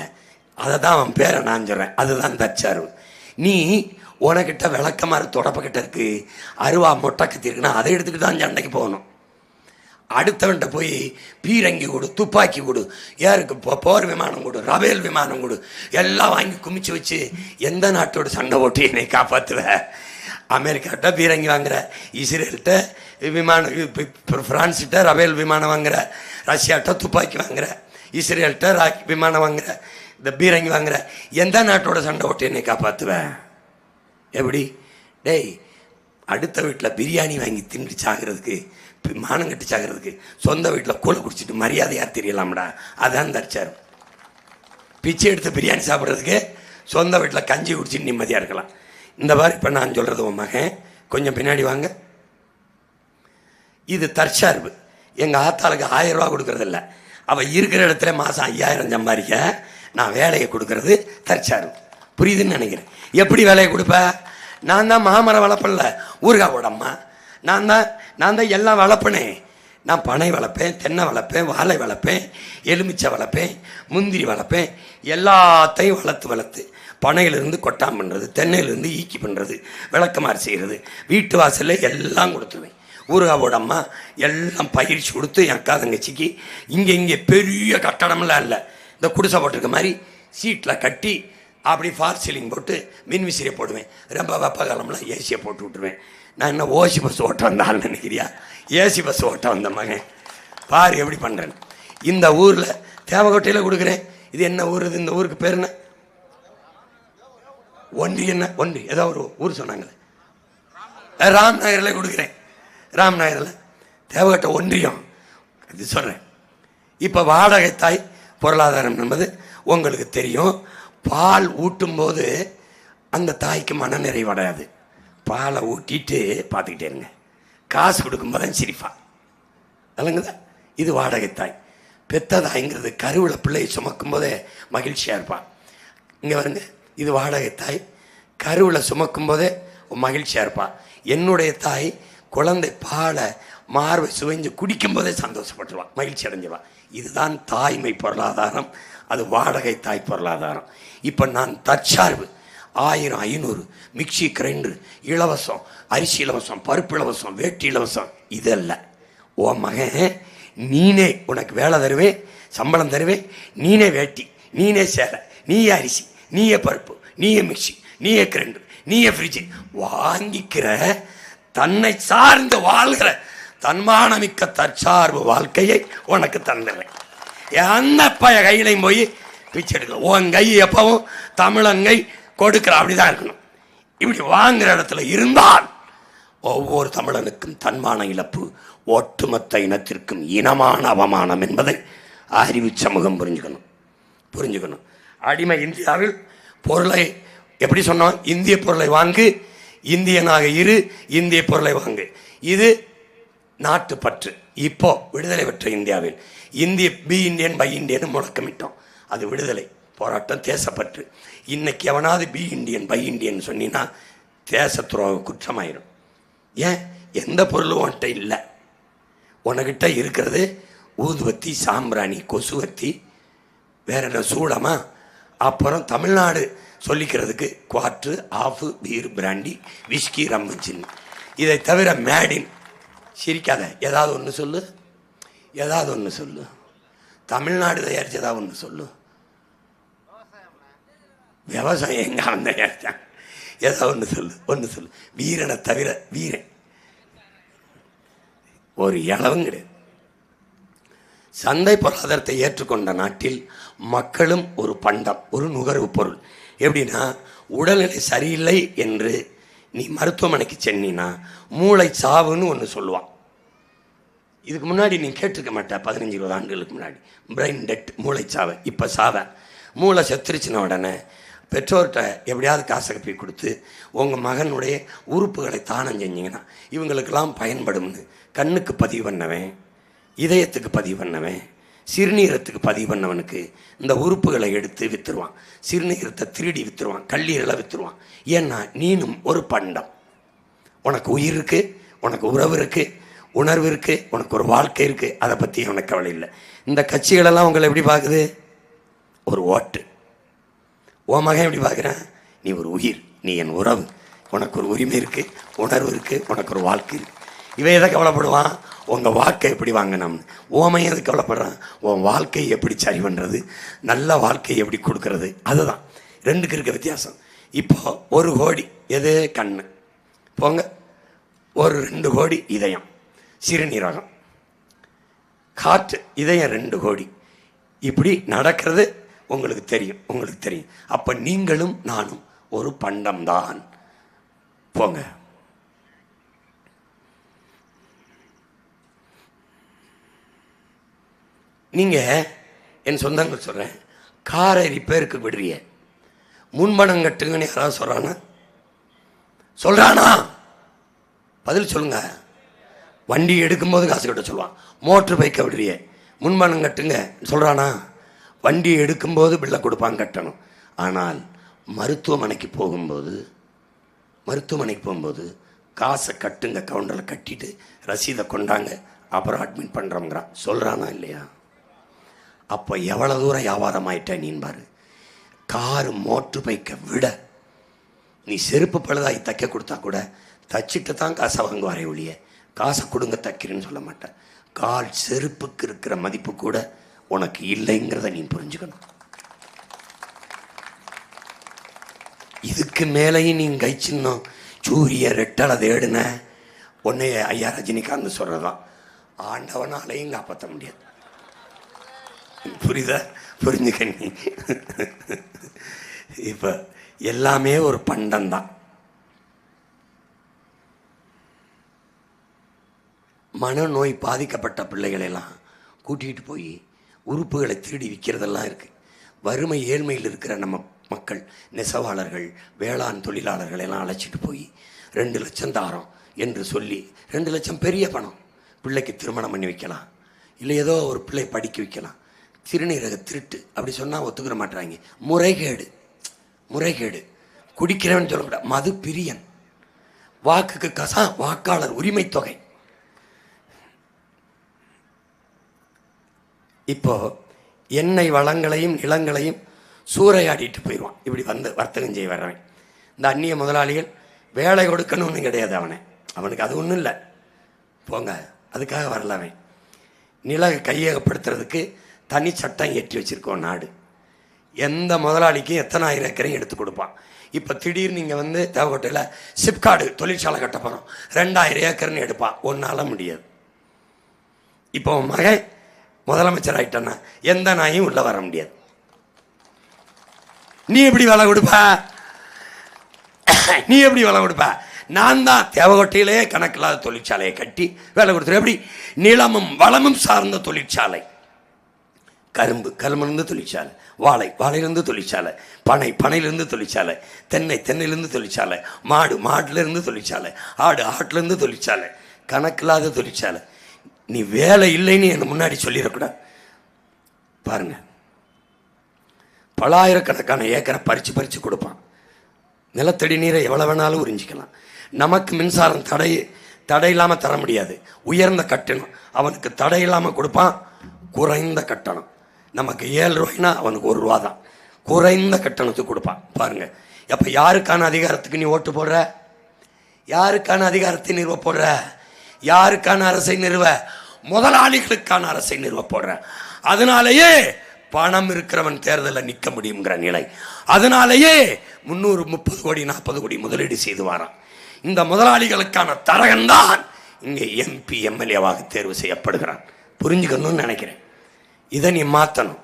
அதை தான் அவன் பேரை நான் சொல்கிறேன். அதுதான் தற்சார்பு. நீ உனக்கிட்ட விளக்கமாறு தொடப்பக்கிட்ட இருக்கு, அருவா மொட்டை கத்தி இருக்குன்னா அதை எடுத்துக்கிட்டு தான் சண்டைக்கு போகணும். அடுத்தவன்கிட்ட போய் பீரங்கி கொடு, துப்பாக்கி கொடு, யாருக்கு போர் விமானம் கொடு, ரபேல் விமானம் கொடு, எல்லாம் வாங்கி குமிச்சு வச்சு எந்த நாட்டோட சண்டை ஓட்டி என்னை காப்பாற்றுவ? அமெரிக்காட்ட பீரங்கி வாங்குற, இஸ்ரேல்கிட்ட விமானம், பிரான்ஸ்கிட்ட ரபேல் விமானம் வாங்குற, ரஷ்யாட்ட துப்பாக்கி வாங்குற, இஸ்ரேல்கிட்ட விமானம் வாங்குற, இந்த பீரங்கி வாங்குற, எந்த நாட்டோட சண்டை ஓட்டி என்னை காப்பாற்றுவேன்? எப்படி? டேய், அடுத்த வீட்டில் பிரியாணி வாங்கி தின்று சாகிறதுக்கு, மானம் கட்டி சாகிறதுக்கு, சொந்த வீட்டில் கூழ குடிச்சிட்டு மரியாதையாக தெரியலாம்டா. அதான் தற்சார்பு. பிச்சை எடுத்து பிரியாணி சாப்பிட்றதுக்கு சொந்த வீட்டில் கஞ்சி குடிச்சிட்டு நிம்மதியாக இருக்கலாம். இந்த மாதிரி இப்போ நான் சொல்கிறது உன் மகன், கொஞ்சம் பின்னாடி வாங்க. இது தற்சார்பு. எங்கள் ஆத்தாளுக்கு 1000 ரூபா கொடுக்கறதில்ல, அவள் இருக்கிற இடத்துல மாதம் 5000 சம்பாதிக்க நான் வேலையை கொடுக்கறது தற்சார்பு. புரியுதுன்னு நினைக்கிறேன். எப்படி வேலையை கொடுப்ப? நான் தான் மாமரம் வளர்ப்பேன்ல, ஊறுகாய் போடம்மா, நான் தான் எல்லாம் வளர்ப்பனே. நான் பனை வளர்ப்பேன், தென்னை வளர்ப்பேன், வாழை வளர்ப்பேன், எலுமிச்சை வளர்ப்பேன், முந்திரி வளர்ப்பேன். எல்லாத்தையும் வளர்த்து பனையிலிருந்து கொட்டாம் பண்ணுறது, தென்னையிலிருந்து ஈக்கி பண்ணுறது, விளக்கமாறு செய்கிறது, வீட்டு வாசலில் எல்லாம் கொடுத்துருவேன். ஊறுகாய் போடம்மா எல்லாம் பயிற்சி கொடுத்து என் அக்கா தங்கச்சிக்கு இங்கே பெரிய கட்டடம்லாம் இல்லை, இந்த குடிசை போட்டிருக்க மாதிரி சீட்டில் கட்டி அப்படி ஃபார் சீலிங் போட்டு மின் விசிறியை போடுவேன். ரொம்ப வெப்ப காலம்லாம் ஏசியை போட்டு விட்டுருவேன். நான் என்ன ஓசி பஸ் ஓட்ட வந்தாலும் நினைக்கிறியா? ஏசி பஸ் ஓட்ட வந்த மகன் பாரு எப்படி பண்ணுறேன். இந்த ஊரில் தேவகோட்டையில் கொடுக்குறேன். இது என்ன ஊர்? இது இந்த ஊருக்கு பேர் என்ன? ஒன்றி ஏதோ ஒரு ஊர் சொன்னாங்களே, ராம்நகரில் கொடுக்குறேன். ராம்நகரில் தேவகோட்டை ஒன்றியம் இது சொல்கிறேன். இப்போ வாடகை தாய் பொருளாதாரம் என்பது உங்களுக்கு தெரியும். பால் ஊட்டும்போது அந்த தாய்க்கு மனநிறைவடையாது. பாலை ஊட்டிட்டு பார்த்துக்கிட்டே இருங்க, காசு கொடுக்கும்போது தான் சிரிப்பா. இல்லைங்கதா? இது வாடகை தாய். பெத்த தாய்ங்கிறது கருவில் பிள்ளையை சுமக்கும் போதே மகிழ்ச்சியாக இருப்பாள். இங்கே வருங்க, இது வாடகை தாய். கருவில் சுமக்கும் போதே மகிழ்ச்சியாக இருப்பாள். என்னுடைய தாய் குழந்தை பாலை மார்பை சுவைஞ்சு குடிக்கும் போதே சந்தோஷப்பட்டுருவான், மகிழ்ச்சி அடைஞ்சிருவான். இதுதான் தாய்மை பொருளாதாரம், அது வாடகை தாய் பொருளாதாரம். இப்போ நான் தற்சார்பு. 1000 500 மிக்சி கிரைண்டர் இலவசம், அரிசி இலவசம், பருப்பு இலவசம், வேட்டி இலவசம். இதல்ல. ஓ மகன், நீனே உனக்கு வேலை தருவேன், சம்பளம் தருவேன், நீனே வேட்டி, நீனே சேலை, நீயே அரிசி, நீயே பருப்பு, நீயே மிக்சி, நீயே கிரைண்டர், நீயே ஃப்ரிட்ஜு வாங்கிக்கிற தன்னை சார்ந்து வாழ்கிற தன்மானமிக்க தற்சார்பு வாழ்க்கையை உனக்கு தந்துடுறேன். எந்த பய கையிலையும் போய் பிச்சை எடுக்கல. உன் கை எப்பவும் தமிழங்கை கொடுக்கிற அப்படிதான் இருக்கணும். இப்படி வாங்குற இடத்துல இருந்தால் ஒவ்வொரு தமிழனுக்கும் தன்மான இழப்பு, ஒட்டுமொத்த இனத்திற்கும் இனமான அவமானம் என்பதை அறிவு சமூகம் புரிஞ்சுக்கணும். அடிமை இந்தியாவில் பொருளை எப்படி சொன்னோம்? இந்திய பொருளை வாங்கு, இந்தியனாக இரு, இந்திய பொருளை வாங்கு. இது நாட்டுப்பற்று. இப்போ விடுதலை பெற்ற இந்தியாவில் இந்திய பி இண்டியன் பை இண்டியன் முழக்கமிட்டோம். அது விடுதலை போராட்டம், தேசப்பற்று. இன்னைக்கு எவனாவது பி இண்டியன் பை இண்டியன் சொன்னீங்கன்னா தேச துரோக குற்றமாயிரும். ஏன்? எந்த பொருளும் உன்கிட்ட இல்லை. உனக்கிட்ட இருக்கிறது ஊதுவத்தி, சாம்பிராணி, கொசுவத்தி, வேற என்ன சூடமா, அப்புறம் தமிழ்நாடு சொல்லிக்கிறதுக்கு quarter, half, beer, brandy, whisky, rum, gin. இதை தவிர மேடின். சிரிக்காத, ஏதாவது ஒன்று சொல்லு. தமிழ்நாடு தயாரிச்சு ஏதாவது ஒன்று சொல்லு. விவசாயம் எங்க அவன் தயாரிச்சான்? ஏதாவது ஒன்று சொல்லு. வீரனை தவிர வீரன் ஒரு இளவும் கிடையாது. சந்தை பொருளாதாரத்தை ஏற்றுக்கொண்ட நாட்டில் மக்களும் ஒரு பண்டம், ஒரு நுகர்வு பொருள். எப்படின்னா, உடல்நிலை சரியில்லை என்று நீ மருத்துவமனைக்கு சென்னினா மூளை சாவுன்னு ஒன்று சொல்லுவான். இதுக்கு முன்னாடி நீ கேட்டிருக்க மாட்டேன். 15-20 ஆண்டுகளுக்கு முன்னாடி பிரெயின் டெட், மூளை சாவை. இப்போ சாவை. மூளை செத்துருச்சுன உடனே பெற்றோர்கிட்ட எப்படியாவது காசை கப்பி கொடுத்து உங்கள் மகனுடைய உறுப்புகளை தானம் செஞ்சிங்கன்னா இவங்களுக்கெல்லாம் பயன்படும்னு கண்ணுக்கு பதிவு பண்ணவன், இதயத்துக்கு பதிவு பண்ணவன், சிறுநீரத்துக்கு பதிவு பண்ணவனுக்கு இந்த உறுப்புகளை எடுத்து விற்றுருவான். சிறுநீரத்தை திருடி விற்றுருவான், கல்லீரலை விற்றுருவான். ஏன்னா நீனும் ஒரு பண்டம். உனக்கு உயிர் இருக்குது, உனக்கு உறவு இருக்குது, உணர்வு இருக்குது, உனக்கு ஒரு வாழ்க்கை இருக்குது. அதை பற்றி உனக்கு கவலை இல்லை. இந்த கட்சிகளெல்லாம் உங்களை எப்படி பார்க்குது? ஒரு ஓட்டு. உன் மகன் எப்படி பார்க்குறான்? நீ ஒரு உயிர், நீ என் உறவு, உனக்கு ஒரு உரிமை இருக்குது, உணர்வு இருக்குது, உனக்கு ஒரு வாழ்க்கை இருக்குது. இவன் எதை கவலைப்படுவான்? உங்கள் வாழ்க்கை எப்படி வாங்கினோம்னு. ஓமையை எது கவலைப்படுறான்? உன் வாழ்க்கையை எப்படி சரி பண்ணுறது, நல்ல வாழ்க்கையை எப்படி கொடுக்கறது. அதுதான் ரெண்டுக்கு இருக்க வித்தியாசம். இப்போ 1 கோடி எது? கண்ணு போங்க. ஒரு 2 கோடி இதயம், சிறுநீரகம், காற்று, இதயம் 2 கோடி. இப்படி நடக்கிறது உங்களுக்கு தெரியும். அப்போ நீங்களும் நானும் ஒரு பண்டம்தான். போங்க. நீங்கள் என் சொந்தங்கள் சொல்கிறேன், காரை ரிப்பேருக்கு விடுறிய, முன்பணம் கட்டுங்கன்னு யாராவது சொல்கிறானா? பதில் சொல்லுங்க. வண்டி எடுக்கும்போது காசு கட்ட சொல்லுவான். மோட்ரு பைக்கை விடுறிய, முன்பணம் கட்டுங்க சொல்கிறானா? வண்டி எடுக்கும்போது பில்லை கொடுப்பாங்க, கட்டணும். ஆனால் மருத்துவமனைக்கு போகும்போது காசை கட்டுங்க, கவுண்டரில் கட்டிட்டு ரசீதை கொண்டாங்க, அப்புறம் அட்மிட் பண்ணுறோங்கிறான். சொல்கிறானா இல்லையா? அப்போ எவ்வளோ தூரம் வியாபாரம் ஆயிட்டேன் நீ பாரு. காரு மோட்ரு பைக்கை விட நீ செருப்பு பழுதாகி தைக்க கொடுத்தா கூட தச்சிட்டு தான் காசை வாங்குவாரே ஒழிய காசை கொடுங்க தைக்கிறேன்னு சொல்ல மாட்டேன். கால் செருப்புக்கு இருக்கிற மதிப்பு கூட உனக்கு இல்லைங்கிறத நீ புரிஞ்சுக்கணும். இதுக்கு மேலேயும் நீ கைச்சின்னோம் சூரிய ரெட்டலை தேடுன உன்னைய ஐயா ரஜினிகாந்த் சொல்றதான் ஆண்டவனாலையும் காப்பாற்ற முடியாது. புரிஞ்சுக்க நீ. இப்ப எல்லாமே ஒரு பண்டம் தான். மனநோய் பாதிக்கப்பட்ட பிள்ளைகளெல்லாம் கூட்டிகிட்டு போய் உறுப்புகளை திருடி விற்கிறதெல்லாம் இருக்குது. வறுமை ஏழ்மையில் இருக்கிற நம்ம மக்கள், நெசவாளர்கள், வேளாண் தொழிலாளர்கள் எல்லாம் அழைச்சிட்டு போய் 2 லட்சம் தாரோம் என்று சொல்லி, 2 லட்சம் பெரிய பணம், பிள்ளைக்கு திருமணம் பண்ணி வைக்கலாம், இல்லை ஏதோ ஒரு பிள்ளை படிக்க வைக்கலாம். சிறுநீரக திருட்டு அப்படி சொன்னால் ஒத்துக்கிற மாட்டாங்க. முறைகேடு. குடிக்கிறவன் சொல்லக்கூடாது, மது பிரியன், வாக்குக்கு கசா, வாக்காளர் உரிமை தொகை. இப்போ எண்ணெய் வளங்களையும் நிலங்களையும் சூறையாடிட்டு போயிடுவான். இப்படி வந்து வர்த்தகம் செய்ய வர்றவன். இந்த அந்நிய முதலாளிகள் வேலை கொடுக்கணும்னு கிடையாது அவனுக்கு அது ஒன்றும் இல்லை, போங்க, அதுக்காக வரல. அவன் நில கையகப்படுத்துறதுக்கு தனி சட்டம் ஏற்றி வச்சிருக்கோம் நாடு. எந்த முதலாளிக்கும் எத்தனை ஆயிரம் ஏக்கரையும் எடுத்து கொடுப்பான். இப்போ திடீர்னு இங்கே வந்து தேவக்கோட்டையில் சிப்காடு தொழிற்சாலை கட்ட போகிறோம், 2000 ஏக்கர்னு எடுப்பான். ஒன்றால முடியாது. இப்போ மகன் முதலமைச்சர் ஆயிட்டானா எந்த நாயும் உள்ள வர முடியாது. நீ எப்படி வேலை கொடுப்ப? நான் தான் தேவகோட்டையிலே கணக்கில்லாத தொழிற்சாலையை கட்டி வேலை கொடுத்துருவேன். எப்படி? நிலமும் வளமும் சார்ந்த தொழிற்சாலை. கரும்பிலிருந்து தொழிற்சாலை, வாழையிலிருந்து தொழிற்சாலை, பனையிலிருந்து தொழிற்சாலை, தென்னையிலிருந்து தொழிற்சாலை, மாடுலேருந்து தொழிற்சாலை, ஆட்டிலிருந்து தொழிற்சாலை, கணக்கில்லாத தொழிற்சாலை. நீ வேலை இல்லைன்னு என்ன முன்னாடி சொல்லிடக்கூடாது. பாருங்க, பலாயிரக்கணக்கான ஏக்கரை பறிச்சு கொடுப்பான். நிலத்தடி நீரை எவ்வளோ வேணாலும் உறிஞ்சிக்கலாம். நமக்கு மின்சாரம் தடை இல்லாமல் தர முடியாது. உயர்ந்த கட்டணம் அவனுக்கு தடை இல்லாமல் கொடுப்பான். குறைந்த கட்டணம் நமக்கு 7 ரூபாய்னா அவனுக்கு 1 ரூபா தான். குறைந்த கட்டணத்துக்கு கொடுப்பான். பாருங்க, அப்போ யாருக்கான அதிகாரத்துக்கு நீ ஓட்டு போடுற? யாருக்கான அதிகாரத்தை நிறுவ போடுற? யாருக்கான அரசை நிறுவ? முதலாளிகளுக்கான அரசை நிறுவ போடுற. அதனாலேயே பணம் இருக்கிறவன் தேர்தலில் நிற்க முடியுங்கிற நிலை. அதனாலேயே 330 கோடி 40 கோடி முதலீடு செய்து வரான். இந்த முதலாளிகளுக்கான தரகன்தான் இங்கே MP MLAவாக தேர்வு செய்யப்படுகிறான். புரிஞ்சுக்கணும்னு நினைக்கிறேன். இதை நீ மாற்றணும்.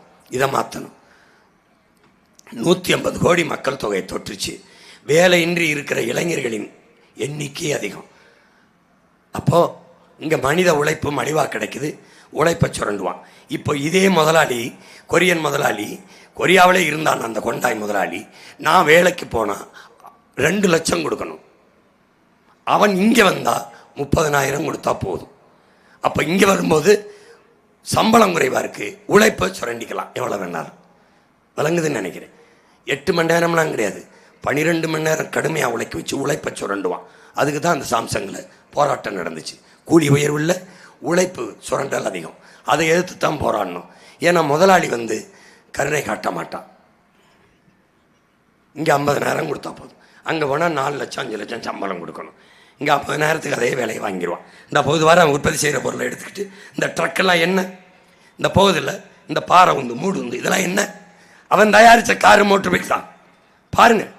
150 கோடி மக்கள் தொகையை தொற்றுச்சு. வேலையின்றி இருக்கிற இளைஞர்களின் எண்ணிக்கை அதிகம். அப்போ இங்கே மனித உழைப்பு மலிவாக கிடைக்குது, உழைப்பை சுரண்டுவான். இப்போ இதே முதலாளி, கொரியன் முதலாளி, கொரியாவிலே இருந்தான் அந்த கொண்டாய் முதலாளி, நான் வேலைக்கு போனால் 2 லட்சம் கொடுக்கணும். அவன் இங்கே வந்தால் 30,000 கொடுத்தா போதும். அப்போ இங்கே வரும்போது சம்பளம் குறைவாக இருக்குது, உழைப்பை சுரண்டிக்கலாம் எவ்வளோ வேணாலும். விளங்குதுன்னு நினைக்கிறேன். 8 மணி நேரம்லாம் கிடையாது, 12 மணி நேரம் கடுமையாக உழைக்க வச்சு உழைப்பை சுரண்டுவான். அதுக்கு தான் அந்த சாம்சங்கில் போராட்டம் நடந்துச்சு. கூலி உயர்வு இல்லை, உழைப்பு சுரண்டல் அதிகம். அதை எதிர்த்து தான் போராடணும். ஏன்னா முதலாளி வந்து கருணை காட்ட மாட்டான். இங்கே 50,000 கொடுத்தா போதும், அங்கே போனால் 4 லட்சம் 5 லட்சம் சம்பளம் கொடுக்கணும். இங்கே 50,000த்துக்கு அதே வேலையை வாங்கிடுவான். இந்த போகுது வர அவன் உற்பத்தி செய்கிற பொருளை எடுத்துக்கிட்டு, இந்த ட்ரக்கெல்லாம் என்ன, இந்த போகுதில்ல, இந்த பாறை உந்து மூடு உந்து, இதெல்லாம் என்ன, அவன் தயாரித்த காரு மோட்டர் பைக் தான். பாருங்கள்,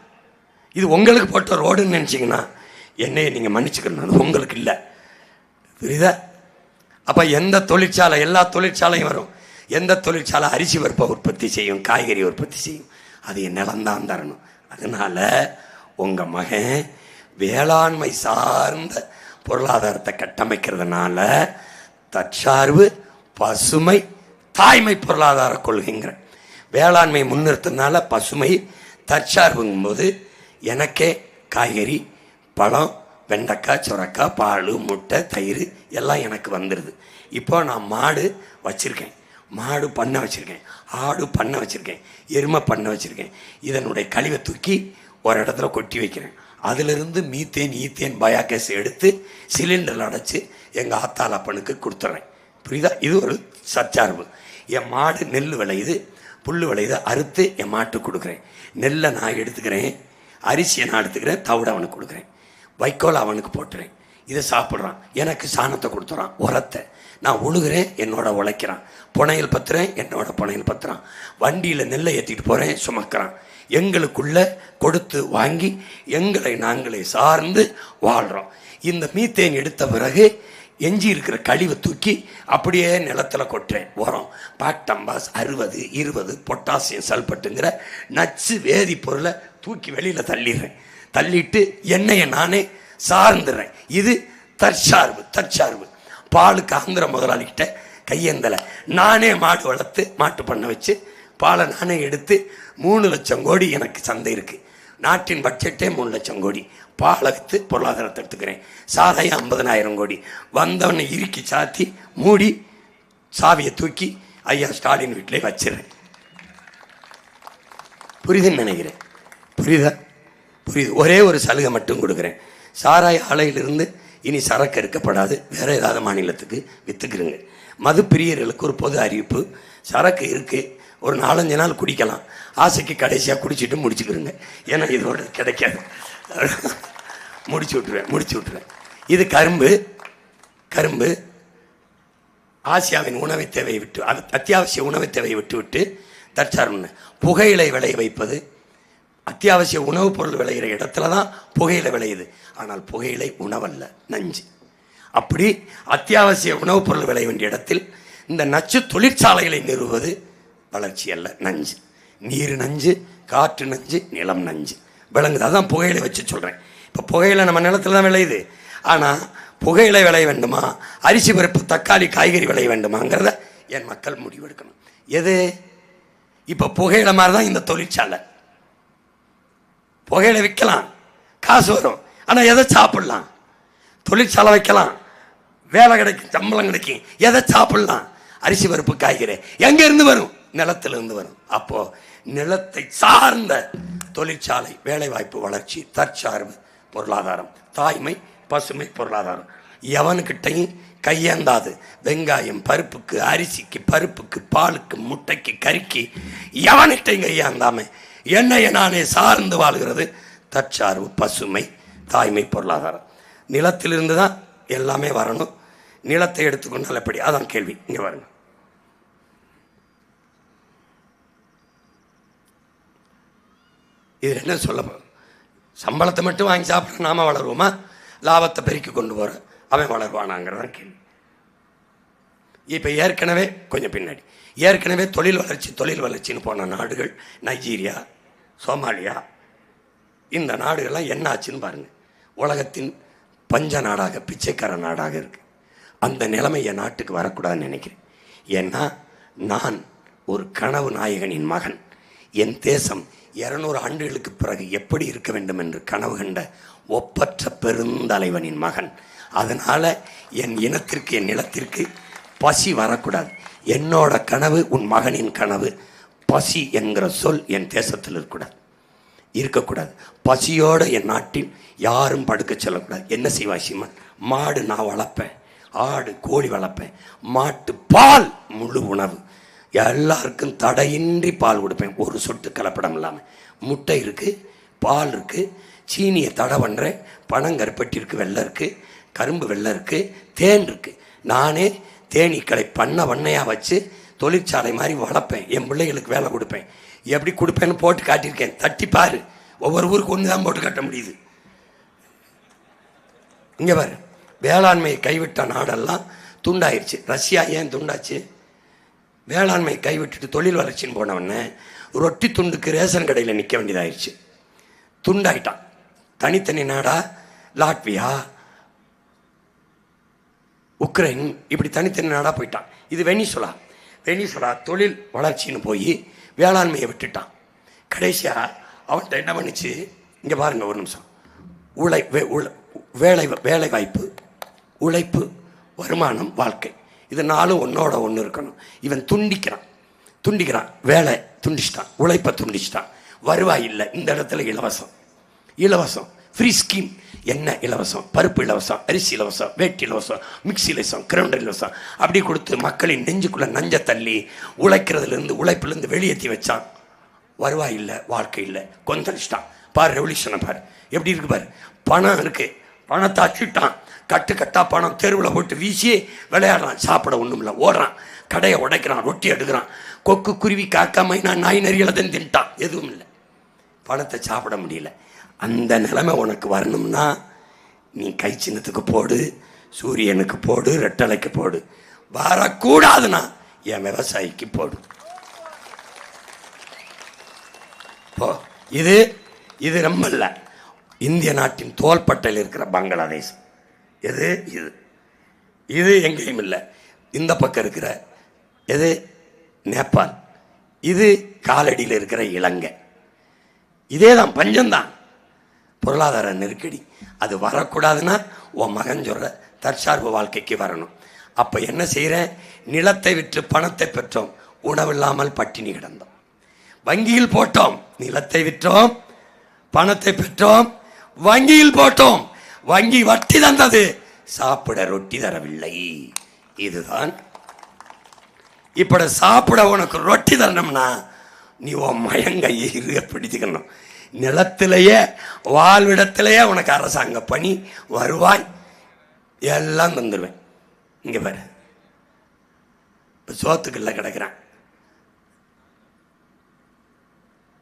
இது உங்களுக்கு போட்ட ரோடுன்னு நினச்சிங்கன்னா என்னையை நீங்கள் மன்னிச்சுக்கணும், அது உங்களுக்கு இல்லை. புரியுதா? அப்போ எந்த தொழிற்சாலை, எல்லா தொழிற்சாலையும் வரும். எந்த தொழிற்சாலை அரிசி பருப்பை உற்பத்தி செய்யும், காய்கறி உற்பத்தி செய்யும், அது நிலம்தான் தரணும். அதனால உங்கள் மகன் வேளாண்மை சார்ந்த பொருளாதாரத்தை கட்டமைக்கிறதுனால தற்சார்பு, பசுமை, தாய்மை பொருளாதார கொள்கைங்கிற வேளாண்மை முன்னிறுத்தினால பசுமை, தற்சார்புங்கும்போது எனக்கே காய்கறி, பழம், வெண்டைக்காய், சுரக்காய், பால், முட்டை, தயிர் எல்லாம் எனக்கு வந்துடுது. இப்போ நான் மாடு வச்சுருக்கேன், மாடு பண்ண வச்சுருக்கேன், ஆடு பண்ண வச்சுருக்கேன், எருமை பண்ண வச்சுருக்கேன். இதனுடைய கழிவை தூக்கி ஒரு இடத்துல கொட்டி வைக்கிறேன். அதிலிருந்து மீத்தேன் ஈத்தேன் பயோகேஸ் எடுத்து சிலிண்டரில் அடைச்சி எங்கள் ஆத்தாள் அப்பனுக்கு கொடுத்துட்றேன். புரியுதா? இது ஒரு சச்சார்பு. என் மாடு நெல் விளையுது, புல் விளையுது, அறுத்து என் மாட்டுக்கு கொடுக்குறேன். நெல்லை நான் எடுத்துக்கிறேன், அரிசியை நான் எடுத்துக்கிறேன், தவிட அவனுக்கு கொடுக்குறேன், வைக்கோல் அவனுக்கு போட்டுறேன். இதை சாப்பிட்றான், எனக்கு சாணத்தை கொடுத்துறான், உரத்தை நான் உழுகிறேன், என்னோட உழைக்கிறான். புனையல் பத்துறேன், என்னோட புனையல் பத்துறான். வண்டியில் நெல்லை ஏற்றிட்டு போகிறேன், சுமக்கிறான். எங்களுக்குள்ள கொடுத்து வாங்கி எங்களை நாங்களே சார்ந்து வாழ்கிறோம். இந்த மீத்தேன் எடுத்த பிறகு எஞ்சி இருக்கிற கழிவை தூக்கி அப்படியே நிலத்தில் கொட்டுறேன். உரம் பாக்டம்பாஸ் 60, 20 பொட்டாசியம் சல்பட்டுங்கிற நச்சு வேதிப்பொருளை தூக்கி வெளியில் தள்ளிடுறேன். தள்ளிட்டு எண்ணெயை நானே சார்ந்துடுறேன். இது தற்சார்பு. பாலுக்கு ஆந்திர முதலாளிகிட்ட கையேந்தலை, நானே மாடு வளர்த்து மாட்டு பண்ண வச்சு பாலை நானே எடுத்து 3 லட்சம் கோடி எனக்கு சந்தை இருக்குது. நாட்டின் பட்ஜெட்டே 3 லட்சம் கோடி. பாலை விற்று பொருளாதாரத்தை எடுத்துக்கிறேன். சாராயம் 50,000 கோடி. வந்தவனை இறுக்கி சாத்தி மூடி சாவியை தூக்கி ஐயா ஸ்டாலின் வீட்டிலே வச்சிடுறேன். புரியுதுன்னு நினைக்கிறேன். புரியுது. ஒரே ஒரு சலுகை மட்டும் கொடுக்குறேன். சாராய ஆலையிலிருந்து இனி சரக்கு எடுக்கப்படாது, வேற ஏதாவது மாநிலத்துக்கு விற்றுக்குறேங்க. மது பிரியர்களுக்கு ஒரு பொது அறிவிப்பு, சரக்கு இருக்குது, ஒரு 4-5 நாள் குடிக்கலாம், ஆசைக்கு கடைசியாக குடிச்சிட்டு முடிச்சுக்கிறேங்க. ஏன்னா இதோட கிடைக்காது, முடிச்சு விட்டுருவேன். இது கரும்பு ஆசியாவின் உணவை தேவையை விட்டு, அது அத்தியாவசிய உணவை தேவையை விட்டு தற்சார்பு. புகையிலை விளைய வைப்பது, அத்தியாவசிய உணவுப் பொருள் விளைகிற இடத்துல தான் புகையிலை விளையுது. ஆனால் புகையிலை உணவல்ல, நஞ்சு. அப்படி அத்தியாவசிய உணவுப் பொருள் விளைய வேண்டிய இடத்தில் இந்த நச்சு தொழிற்சாலைகளை நிறுவுவது வளர்ச்சி அல்ல, நஞ்சு. நீர் நஞ்சு, காற்று நஞ்சு, நிலம் நஞ்சு. விளங்குது? அதான் புகையிலை வச்சு சொல்கிறேன். இப்போ புகையிலை நம்ம நிலத்தில் தான் விளையுது. ஆனால் புகையிலை விளைய வேண்டுமா, அரிசி பருப்பு தக்காளி காய்கறி விளைய வேண்டுமாங்கிறத என் மக்கள் முடிவெடுக்கணும். எது? இப்போ புகையிலை மாதிரி தான் இந்த தொழிற்சாலை. புகையிலை விற்கலாம், காசு வரும். ஆனால் எதை சாப்பிடலாம்? தொழிற்சாலை வைக்கலாம், வேலை கிடைக்கும், சம்பளம் கிடைக்கும். எதை சாப்பிடலாம்? அரிசி பருப்பு காய்கறி எங்கேருந்து வரும்? நிலத்திலிருந்து வரும். அப்போ நிலத்தை சார்ந்த தொழிற்சாலை, வேலைவாய்ப்பு, வளர்ச்சி, தற்சார்பு பொருளாதாரம், தாய்மை, பசுமை பொருளாதாரம். எவனுக்கிட்டையும் கையேந்தாது. வெங்காயம் பருப்புக்கு, அரிசிக்கு, பருப்புக்கு, பாலுக்கு, முட்டைக்கு, கறிக்கு எவனுக்கிட்டையும் கையேந்தாம என்னைய நானே சார்ந்து வாழ்கிறது தற்சார்பு, பசுமை, தாய்மை பொருளாதாரம். நிலத்திலிருந்து தான் எல்லாமே வரணும். நிலத்தை எடுத்துக்கொண்டால் எப்படி? அதான் கேள்வி. இங்கே வரணும். இது என்ன சொல்ல? சம்பளத்தை மட்டும் வாங்கி சாப்பிட நாம வளருவோமா? லாபத்தை பெருக்கி கொண்டு போகிற அவன் வளருவானாங்கிறதான் கேள்வி. இப்போ ஏற்கனவே கொஞ்சம் பின்னாடி ஏற்கனவே தொழில் வளர்ச்சின்னு போன நாடுகள் நைஜீரியா, சோமாலியா, இந்த நாடுகள்லாம் என்ன ஆச்சுன்னு பாருங்கள். உலகத்தின் பஞ்ச நாடாக, பிச்சைக்கார நாடாக இருக்கு. அந்த நிலைமை என் நாட்டுக்கு வரக்கூடாதுன்னு நினைக்கிறேன். ஏன்னா நான் ஒரு கனவு நாயகனின் மகன். என் தேசம் 200 ஆண்டுகளுக்கு பிறகு எப்படி இருக்க வேண்டும் என்று கனவு கண்ட ஒப்பற்ற பெருந்தலைவனின் மகன். அதனால் என் இனத்திற்கு, என் நிலத்திற்கு பசி வரக்கூடாது. என்னோட கனவு உன் மகனின் கனவு. பசி என்கிற சொல் என் தேசத்தில் இருக்கக்கூடாது. பசியோடு என் நாட்டில் யாரும் படுக்க செல்லக்கூடாது. என்ன செய்வா சீமான்? மாடு நான் வளர்ப்பேன், ஆடு கோழி வளர்ப்பேன், மாட்டு பால் முழு உணவு, எல்லாருக்கும் தடையின்றி பால் கொடுப்பேன், ஒரு சொட்டு கலப்படம் இல்லாமல். முட்டை இருக்குது, பால் இருக்குது, சீனியை தடை பண்ணுறேன், பனங்கருப்பட்டி இருக்குது, வெள்ளை இருக்குது, கரும்பு வெள்ளை இருக்குது, தேன் இருக்குது. நானே தேனீக்களை பண்ணையாக வச்சு தொழிற்சாலை மாதிரி வளர்ப்பேன். என் பிள்ளைகளுக்கு வேலை கொடுப்பேன். எப்படி கொடுப்பேன்னு போட்டு காட்டியிருக்கேன். தட்டிப்பாரு. ஒவ்வொரு ஊருக்கு ஒன்று தான் போட்டு காட்ட முடியுது. இங்கே பாரு, வேளாண்மையை கைவிட்ட நாடெல்லாம் துண்டாயிருச்சு. ரஷ்யா ஏன் துண்டாச்சு? வேளாண்மை கைவிட்டுட்டு தொழில் வளர்ச்சின்னு போனவொடனே ரொட்டி துண்டுக்கு ரேஷன் கடையில் நிற்க வேண்டியதாயிருச்சு. துண்டாயிட்டான். தனித்தனி நாடா லாட்வியா, உக்ரைன், இப்படி தனித்தனி நாடாக போயிட்டான். இது வெனிசுலா தொழில் வளர்ச்சின்னு போய் வேளாண்மையை விட்டுட்டான். கடைசியாக அவன்கிட்ட என்ன பண்ணிச்சு? இங்கே பாருங்க ஒரு நிமிஷம். வேலை வாய்ப்பு, உழைப்பு, வருமானம், வாழ்க்கை, இது நாலும் ஒன்னோட ஒன்று இருக்கணும். இவன் துண்டிக்கிறான், வேலை துண்டிச்சிட்டான், உழைப்பை துண்டிச்சிட்டான், வருவாய் இல்லை, இந்த இடத்துல இலவசம் ஃப்ரீ ஸ்கீம். என்ன இலவசம்? பருப்பு இலவசம், அரிசி இலவசம், வேட்டி இலவசம், மிக்சி இலவசம், கிரைண்டர் இலவசம், அப்படி கொடுத்து மக்களின் நெஞ்சுக்குள்ள நஞ்ச தள்ளி உழைப்பிலிருந்து வெளியேற்றி வச்சான். வருவாய் இல்லை, வாழ்க்கை இல்லை, கொந்தளிச்சிட்டான். பாரு ரெவல்யூஷனை பாரு எப்படி இருக்கு பாரு. பணம் இருக்கு, பணத்தை அச்சுட்டான், கட்டா பணம் தெருவில் போட்டு வீசி விளையாடுறான். சாப்பிட ஒன்றும் இல்லை, ஓடுறான், கடையை உடைக்கிறான், ரொட்டி எடுக்கிறான், கொக்கு குருவி காக்கா மைனா நாய் நரிகளை தான் தின்ட்டான். எதுவும் இல்லை, பணத்தை சாப்பிட முடியல. அந்த நிலைமை உனக்கு வரணும்னா நீ கை சின்னத்துக்கு போடு, சூரியனுக்கு போடு, ரெட்டலைக்கு போடு. வரக்கூடாதுன்னா என் விவசாயிக்கு போடு. போ. இது ரொம்ப இல்லை. இந்திய நாட்டின் தோள்பட்டையில் இருக்கிற பங்களாதேஷ் இது எங்கேயும் இல்லை. இந்த பக்கம் இருக்கிற நேபாள், இது காலடியில் இருக்கிற இலங்கை. இதே தான், பஞ்சம்தான், பொருளாதார நெருக்கடி. அது வரக்கூடாதுன்னா உன் மகன் சொல்ற தற்சார்பு வாழ்க்கைக்கு வரணும். அப்போ என்ன செய்கிறேன்? நிலத்தை விற்று பணத்தை பெற்றோம், உணவில்லாமல் பட்டினி கிடந்தோம். வங்கியில் போட்டோம், நிலத்தை விற்றோம், பணத்தை பெற்றோம், வங்கியில் போட்டோம், வங்கி வட்டி தந்தது, சாப்பிட ரொட்டி தரவில்லை. இதுதான். இப்படி சாப்பிட உனக்கு ரொட்டி தரணும்னா நீ உன் மயங்கையை இருக பிடிச்சுக்கணும். நிலத்திலேயே வாழ்விடத்திலேயே உனக்கு அரசாங்க பணி, வருவாய் எல்லாம் தந்துடுவேன். இங்க பாரு, சோத்துக்குள்ள கிடக்கிறான்.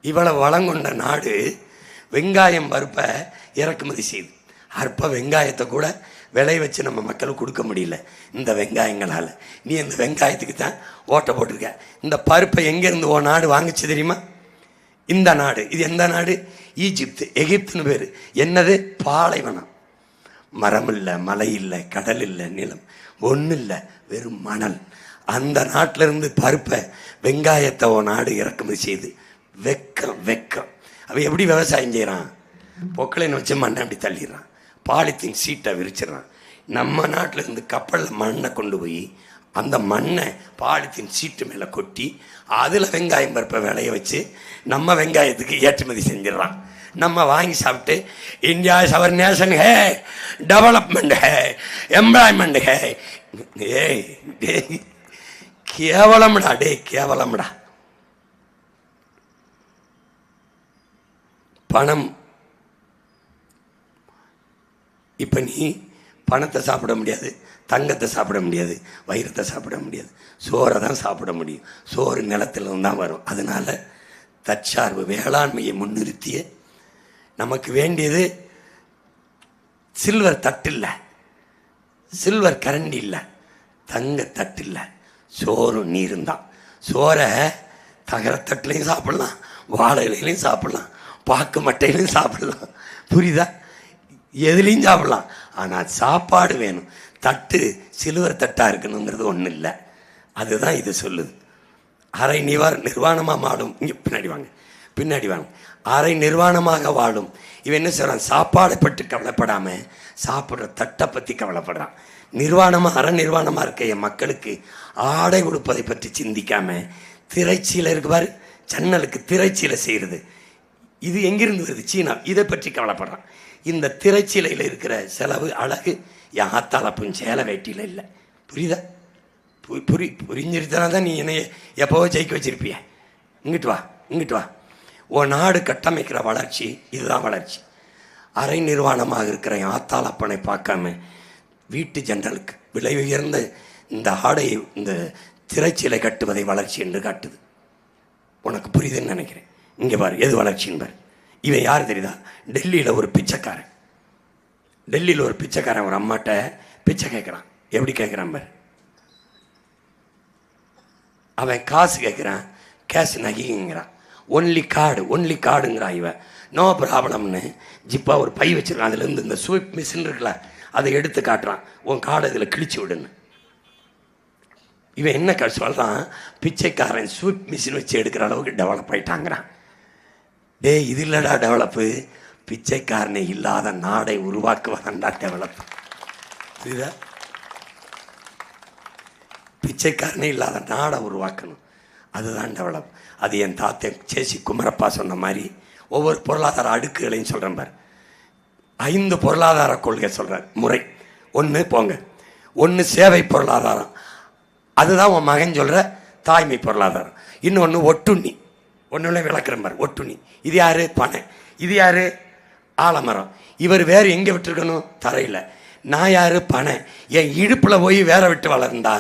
இவ்வளவு வளங்கொண்ட நாடு வெங்காயம் பருப்பை இறக்குமதி செய்யுது. அற்ப வெங்காயத்தை கூட விளை வச்சு நம்ம மக்களுக்கு கொடுக்க முடியல இந்த வெங்காயங்களால். நீ இந்த வெங்காயத்துக்கு தான் ஓட்டை போட்டிருக்க. இந்த பருப்பை எங்கேருந்து ஓ நாடு வாங்கிச்சு தெரியுமா? இந்த நாடு. இது எந்த நாடு? ஈஜிப்து, எகிப்துன்னு பேர். என்னது? பாலைவனம். மரம் இல்லை, மலை இல்லை, கடல் இல்லை, நிலம் ஒன்றும் இல்லை, வெறும் மணல். அந்த நாட்டிலிருந்து பருப்பை வெங்காயத்தை ஓ நாடு இறக்குமதி செய்து வெக்கம். அவன் எப்படி விவசாயம் செய்கிறான்? பொக்கலைன்னு வச்சு மண்ணை அப்படி தள்ளிடுறான், பாலித்தீன் சீட்டை விரிச்சிடறான். நம்ம நாட்டில் இருந்து கப்பலில் மண்ணை கொண்டு போய் அந்த மண்ணை பாலித்தீன் சீட்டு மேலே கொட்டி அதில் வெங்காயம் பருப்பை விளைய வச்சு நம்ம வெங்காயத்துக்கு ஏற்றுமதி செஞ்சிடறான். நம்ம வாங்கி சாப்பிட்டு இந்தியா இஸ் அவர் நேஷன் ஹே, டெவலப்மெண்ட் ஹே, எம்ப்ளாய்மெண்ட் ஹே. கேவலம்டா, கேவலம்டா. பணம். இப்போ நீ பணத்தை சாப்பிட முடியாது, தங்கத்தை சாப்பிட முடியாது, வைரத்தை சாப்பிட முடியாது, சோறை தான் சாப்பிட முடியும். சோறு நிலத்திலிருந்து தான் வரும். அதனால தற்சார்பு வேளாண்மையை முன்னிறுத்திய நமக்கு வேண்டியது சில்வர் தட்டு இல்லை, சில்வர் கரண்டி இல்லை, தங்க தட்டு இல்லை, சோறும் நீரும் தான். சோறை தகரத்தட்டுலையும் சாப்பிடலாம், வாழை இலையிலையும் சாப்பிடலாம், பாக்கு மட்டையிலையும் சாப்பிடலாம், புரியுதா? எதுலேயும் சாப்பிடலாம். ஆனால் சாப்பாடு வேணும். தட்டு சிலுவர் தட்டாக இருக்கணுங்கிறது ஒன்றும் இல்லை. அதுதான் இது சொல்லுது. அரை நிர்வாணமாக வாழும். இங்கே பின்னாடி வாங்க. அரை நிர்வாணமாக வாழும். இவன் என்ன சொல்கிறான்? சாப்பாடை பற்றி கவலைப்படாமல் சாப்பிட்ற தட்டை பற்றி கவலைப்படுறான். நிர்வாணமாக அரை நிர்வாணமாக இருக்க என் மக்களுக்கு ஆடை கொடுப்பதை பற்றி சிந்திக்காமல் திரைச்சீலை இருக்கு பாரு, ஜன்னலுக்கு திரைச்சீலை செய்கிறது. இது எங்கிருந்து வருது? சீனா. இதை பற்றி கவலைப்படுறான். இந்த திரைச்சீலையில் இருக்கிற செலவு அழகு என் ஆத்தாளப்பும் சேலை வேட்டியில் இல்லை. புரியுதா? புரிஞ்சிருத்தனா தான் நீ என்னைய எப்போவோ ஜெயிக்க வச்சிருப்பிய. இங்கிட்டு வா. உன் நாடு கட்டமைக்கிற வளர்ச்சி இதுதான் வளர்ச்சி. அரை நிர்வாணமாக இருக்கிற என் ஆத்தாளப்பனை பார்க்காம வீட்டு ஜன்னலுக்கு விலை உயர்ந்த இந்த ஆடையை, இந்த திரைச்சீலை கட்டுவதை வளர்ச்சி என்று காட்டுது. உனக்கு புரியுதுன்னு நினைக்கிறேன். இங்கே பாரு, எது வளர்ச்சின்னு பாரு. இவன் யார் தெரியுதா? டெல்லியில் ஒரு பிச்சைக்காரன். ஒரு அம்மாட்ட பிச்சை கேட்குறான். எப்படி கேட்குறான் பாரு. அவன் காசு கேட்குறான், கேஷ் நகைங்கிறான். ஒன்லி கார்டுங்கிறான். இவன் நோ ப்ராப்ளம்னு ஜிப்பா ஒரு பை வச்சிருக்கான். அதுலேருந்து இந்த ஸ்வீப் மிஷின் இருக்குல்ல, அதை எடுத்து காட்டுறான். உன் கார்டை இதில் கிழிச்சு விடுன்னு. இவன் என்ன சொல்கிறான்? பிச்சைக்காரன் ஸ்வீப் மிஷின் வச்சு எடுக்கிற அளவுக்கு டெவலப் ஆகிட்டாங்கிறான். இது இல்லடா டெவலப்பு, பிச்சைக்காரனை இல்லாத நாடை உருவாக்குவதாண்டா டெவலப். புரியுதா? பிச்சைக்காரனே இல்லாத நாடை உருவாக்கணும். அதுதான் டெவலப். அது என் தாத்தை சேசி குமரப்பா சொன்ன மாதிரி ஒவ்வொரு பொருளாதார அடுக்குகளையும் சொல்கிறேன் பாரு. 5 பொருளாதார கொள்கை சொல்கிறார் முறை. 1 போங்க, 1 சேவை பொருளாதாரம், அதுதான் உன் மகன் சொல்கிற தாய்மை பொருளாதாரம். இன்னொன்று ஒட்டுண்ணி, ஒன்றுல விளக்குற மாதிரி ஒட்டுண்ணி. இது யார்? பனை. இது யார்? ஆலமரம். இவர் வேறு எங்கே விட்டுருக்கணும்? தரையில். நான் யார்? பனை. என் இடுப்பில் போய் வேற விட்டு வளர்ந்தா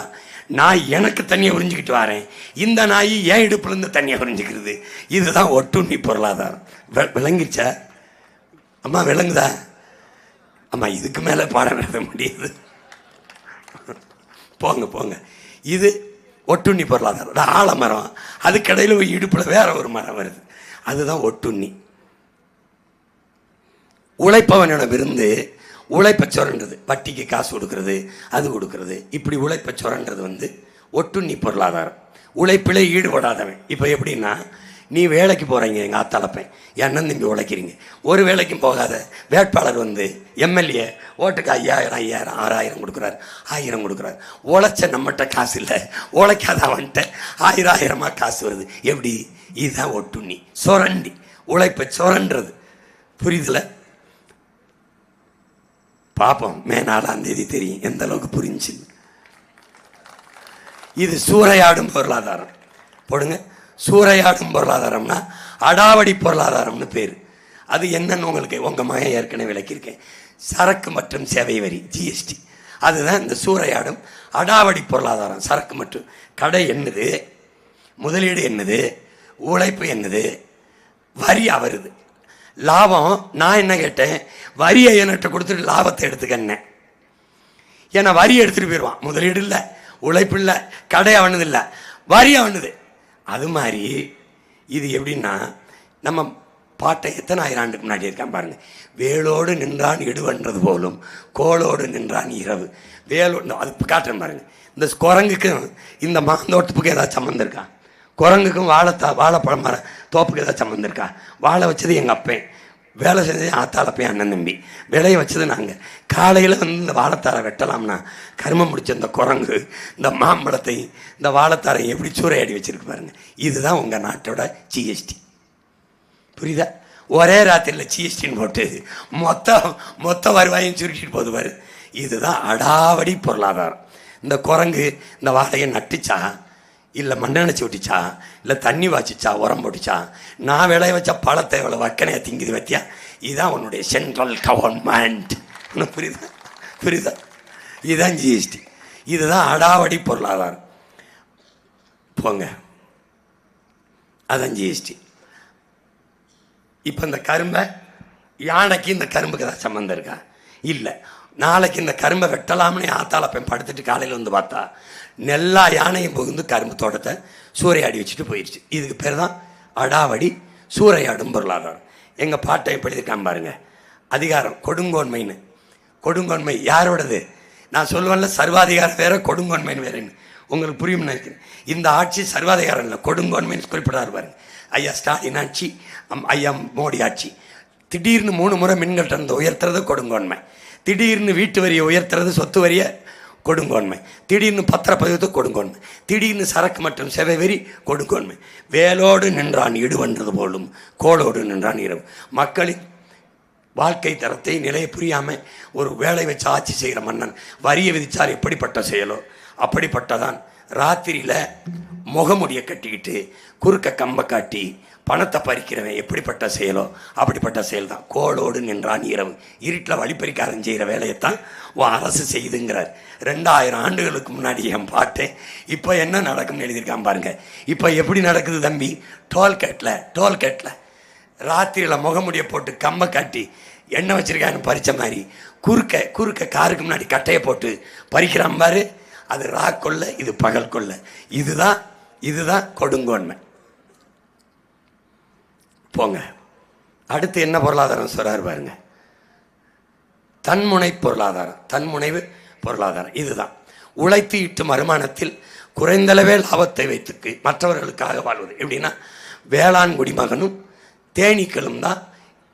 நான் எனக்கு தண்ணியை உறிஞ்சிக்கிட்டு வரேன், இந்த நாய் என் இடுப்புலேருந்து தண்ணியை உறிஞ்சிக்கிறது. இதுதான் ஒட்டுண்ணி பொருளாதாரம். விளங்கிச்சா அம்மா? விளங்குதா அம்மா? இதுக்கு மேலே பாடம் எழுத முடியாது. போங்க போங்க. இது ஒட்டுண்ணி பொருளாதாரம். ஆலமரம், அதுக்கடையில் ஒரு இடுப்பில் வேற ஒரு மரம் வருது, அதுதான் ஒட்டுண்ணி. உழைப்பவனோட விருந்து உழைப்பை சுரண்டது, வட்டிக்கு காசு கொடுக்கறது, அது கொடுக்கறது, இப்படி உழைப்பை சுரண்டது ஒட்டுண்ணி பொருளாதாரம். உழைப்பில் ஈடுபடாதவன். இப்போ எப்படின்னா, நீ வேலைக்கு போகிறீங்க, எங்கள் ஆத்தாளப்பேன் எண்ணம் தம்பி உழைக்கிறீங்க, ஒரு வேலைக்கும் போகாத வேட்பாளர் எம்எல்ஏ ஓட்டுக்கு 5000 6000 கொடுக்குறாரு, 1000 கொடுக்குறாரு. உழைச்ச நம்மகிட்ட காசு இல்லை, உழைக்காத அவன்கிட்ட 1000 காசு வருது. எப்படி? இதுதான் ஒட்டுண்ணி. சுரண்டி உழைப்பை சுரண்டுறது. புரியுதுல? பார்ப்போம், மே 4ஆம் தேதி தெரியும் எந்த அளவுக்கு புரிஞ்சு. இது சூறையாடும் பொருளாதாரம். போடுங்க, சூறையாடும் பொருளாதாரம்னா அடாவடி பொருளாதாரம்னு பேர். அது என்னன்னு உங்களுக்கு உங்கள் மகன் ஏற்கனவே விளக்கியிருக்கேன். சரக்கு மற்றும் சேவை வரி, ஜிஎஸ்டி, அதுதான் இந்த சூறையாடும் அடாவடி பொருளாதாரம். சரக்கு மற்றும் கடை என்னது, முதலீடு என்னது, உழைப்பு என்னது, வரி வருது, லாபம். நான் என்ன கேட்டேன்? வரியை என்கிட்ட கொடுத்துட்டு லாபத்தை எடுத்துக்கன்னேன். ஏன்னா வரி எடுத்துகிட்டு போயிடுவான். முதலீடு இல்லை, உழைப்பு இல்லை, கடை அவனது இல்லை, வரி அவனது. அது மாதிரி இது எப்படின்னா, நம்ம பாட்டை எத்தனை ஆயிரம் ஆண்டுக்கு முன்னாடி இருக்கான் பாருங்க. வேலோடு நின்றான் இடுவன்றது போலும் கோளோடு நின்றான் இரவு. வேலோடு அது காட்டுறேன் பாருங்க. இந்த குரங்குக்கும் இந்த மாந்தோட்டத்துக்கு ஏதாவது சம்மந்தம் இருக்கா? குரங்குக்கும் வாழைப்பழம் மரம் தோப்புக்கு ஏதாவது சம்மந்தம் இருக்கா? வாழை வச்சது எங்கள் அப்பேன், வேலை செஞ்சது ஆத்தாளப்பேன், அண்ணன் தம்பி. விளைய வச்சது நாங்கள். காலையில் இந்த வாழைத்தாரை வெட்டலாம்னா கருமம் முடிச்ச இந்த குரங்கு இந்த மாம்பழத்தை இந்த வாழைத்தாரை எப்படி சூறையாடி வச்சிருக்கு பாருங்க. இதுதான் உங்கள் நாட்டோட ஜிஎஸ்டி. புரியுதா? ஒரே ராத்திரியில் ஜிஎஸ்டின்னு போட்டு மொத்த வருவாயும் சுருக்கிட்டு போது பாரு. இதுதான் அடாவடி பொருளாதாரம். இந்த குரங்கு இந்த வாழையை நட்டுச்சா, இல்லை மண்ணெண்ணச்சி விட்டுச்சா, இல்லை தண்ணி வாச்சிச்சா, உரம் போட்டுச்சா, நான் விளைய வச்ச பழத்தை இவ்வளோ வக்கனையாக திங்குது வத்தியா, இதுதான் உன்னுடைய சென்ட்ரல் கவர்மெண்ட். புரியுதா? புரியுதா? இதுதான் ஜிஎஸ்டி. இதுதான் அடாவடி பொருளாதாரம். போங்க, அதான் ஜிஎஸ்டி. இப்போ இந்த கரும்பை யானைக்கு இந்த கரும்புக்கு தான் சம்மந்தம் இருக்கா? இல்லை. நாளைக்கு இந்த கரும்பை வெட்டலாம்னு ஆத்தாளப்பேன் படுத்துட்டு காலையில் பார்த்தா எல்லா யானையும் புகுந்து கரும்பு தோட்டத்தை சூறையாடி வச்சுட்டு போயிடுச்சு. இதுக்கு பேர் தான் அடாவடி சூறையாடும் பொருளாதாரம். எங்கள் பாட்டை எப்படி இருக்கான் பாருங்க. அதிகாரம் கொடுங்கோன்மைன்னு. கொடுங்கோன்மை யாரோடது? நான் சொல்லுவேன்ல, சர்வாதிகாரம் வேற, கொடுங்கோன்மைன்னு வேறேன்னு. உங்களுக்கு புரியும்னு நினைக்கிறேன். இந்த ஆட்சி சர்வாதிகாரம் இல்லை, கொடுங்கோன்மைன்னு குறிப்பிடாரு பாருங்க. ஐயா ஸ்டாலின் ஆட்சி, ஐயா மோடி ஆட்சி. திடீர்னு 3 முறை மின்கட்டணத்தை உயர்த்துறது கொடுங்கோன்மை, திடீர்னு வீட்டு வரியை உயர்த்துறது, சொத்து வரியை கொடுங்கோன்மை, திடீர்னு பத்திரப்பதிவு கொடுங்கோன்மை, திடீர்னு சரக்கு மற்றும் சேவை வரி கொடுங்கோன்மை. வேலோடு நின்றான் இடுவன்றது போலும் கோளோடு நின்றான் இரவு. மக்களின் வாழ்க்கை தரத்தை நிலையை புரியாமல் ஒரு வேலை வச்சு ஆட்சி செய்கிற மன்னன் வரியை விதித்தால் எப்படிப்பட்ட செயலோ அப்படிப்பட்டதான். ராத்திரியில் முகமுடியை கட்டிக்கிட்டு குறுக்க கம்பை காட்டி பணத்தை பறிக்கிறவன் எப்படிப்பட்ட செயலோ அப்படிப்பட்ட செயல் தான். கோளோடு நின்றான் இரவு. இருட்டில் வழிப்பறிக்காரன் செய்கிற வேலையைத்தான் அரசு செய்துங்கிறார். 2000 ஆண்டுகளுக்கு முன்னாடி என் பாட்டேன். இப்போ என்ன நடக்கும்னு எழுதியிருக்கான் பாருங்க. இப்போ எப்படி நடக்குது தம்பி? டோல்கேட்டில் ராத்திரியில் முகமுடியை போட்டு கம்பை காட்டி எண்ணெய் வச்சிருக்கான்னு பறித்த மாதிரி குறுக்க காருக்கு முன்னாடி கட்டையை போட்டு பறிக்கிறான் பாரு. அது கொள்ள, இது பகல் கொள்ள. இதுதான் கொடுங்கோன்மை. போங்க, அடுத்து என்ன பொருளாதாரம் சொல்றாரு பாருங்க. தன்முனை பொருளாதாரம், தன்முனைவு பொருளாதாரம். இதுதான் உழைத்து ஈட்டும் வருமானத்தில் குறைந்தளவே லாபத்தை வைத்து மற்றவர்களுக்காக வாழ்வது. எப்படின்னா, வேளாண் குடிமகனும் தேனீக்களும் தான்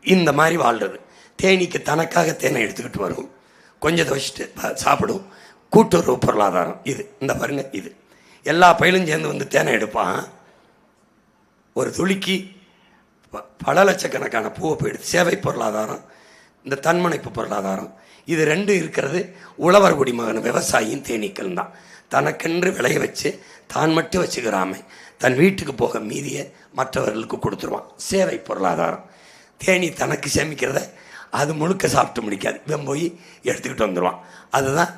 இந்த மாதிரி வாழ்றது. தேனீக்கு தனக்காக தேனை எடுத்துக்கிட்டு வரும், கொஞ்சத்தை வச்சுட்டு சாப்பிடும். கூட்டுறவு பொருளாதாரம் இது. இந்த பாருங்க, இது எல்லா பயிலும் சேர்ந்து வந்து தேனை எடுப்பான். ஒரு துளிக்கு பல லட்சக்கணக்கான பூவை போயிடுது. சேவை பொருளாதாரம், இந்த தன்முனைப்பு பொருளாதாரம், இது ரெண்டு இருக்கிறது உழவர் குடிமகன் விவசாயியின் தேனீக்கள் தான். தனக்கென்று விளைய வச்சு தான் மட்டும் வச்சுக்கிறாம தன் வீட்டுக்கு போக மீதியை மற்றவர்களுக்கு கொடுத்துருவான். சேவை பொருளாதாரம். தேனி தனக்கு சேமிக்கிறத அது முழுக்க சாப்பிட்டு முடிக்காது, இவன் போய் எடுத்துக்கிட்டு வந்துடுவான். அதுதான்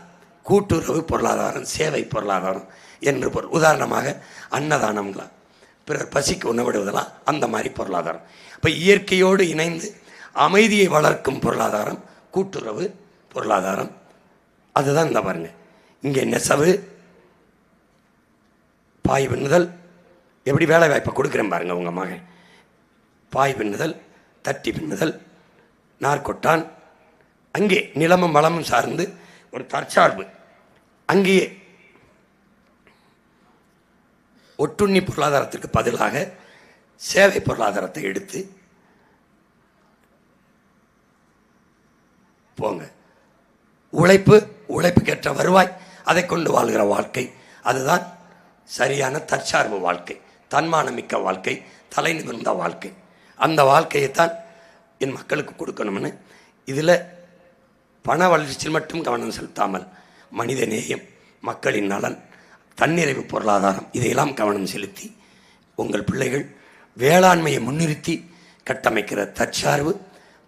கூட்டுறவு பொருளாதாரம், சேவை பொருளாதாரம் என்று பொருள். உதாரணமாக அன்னதானம்லாம், பிறர் பசிக்கு உணவிடுவதெல்லாம் அந்த மாதிரி பொருளாதாரம். இப்போ இயற்கையோடு இணைந்து அமைதியை வளர்க்கும் பொருளாதாரம் கூட்டுறவு பொருளாதாரம். அதுதான் இந்த பாருங்க, இங்கே நெசவு, பாய் பின்னுதல், எப்படி வேலை வாய்ப்பை கொடுக்குறேன் பாருங்க உங்கள் மகன். பாய் பின்னுதல், தட்டி பின்னுதல், நார்கொட்டான், அங்கே நிலமும் வளமும் சார்ந்து ஒரு தற்சார்பு. அங்கேயே ஒட்டுண்ணி பொருளாதாரத்திற்கு பதிலாக சேவை பொருளாதாரத்தை எடுத்து போங்க. உழைப்பு, உழைப்புக்கேற்ற வருவாய், அதை கொண்டு வாழ்கிற வாழ்க்கை, அதுதான் சரியான தற்சார்பு வாழ்க்கை, தன்மானமிக்க வாழ்க்கை, தலை நிமிர்ந்த வாழ்க்கை. அந்த வாழ்க்கையைத்தான் என் மக்களுக்கு கொடுக்கணும்னு இதில் பண வளர்ச்சியில் மட்டும் கவனம் செலுத்தாமல் மனித நேயம், மக்களின் நலன், தன்னிறைவு பொருளாதாரம், இதையெல்லாம் கவனம் செலுத்தி உங்கள் பிள்ளைகள் வேளாண்மையை முன்னிறுத்தி கட்டமைக்கிற தற்சார்பு,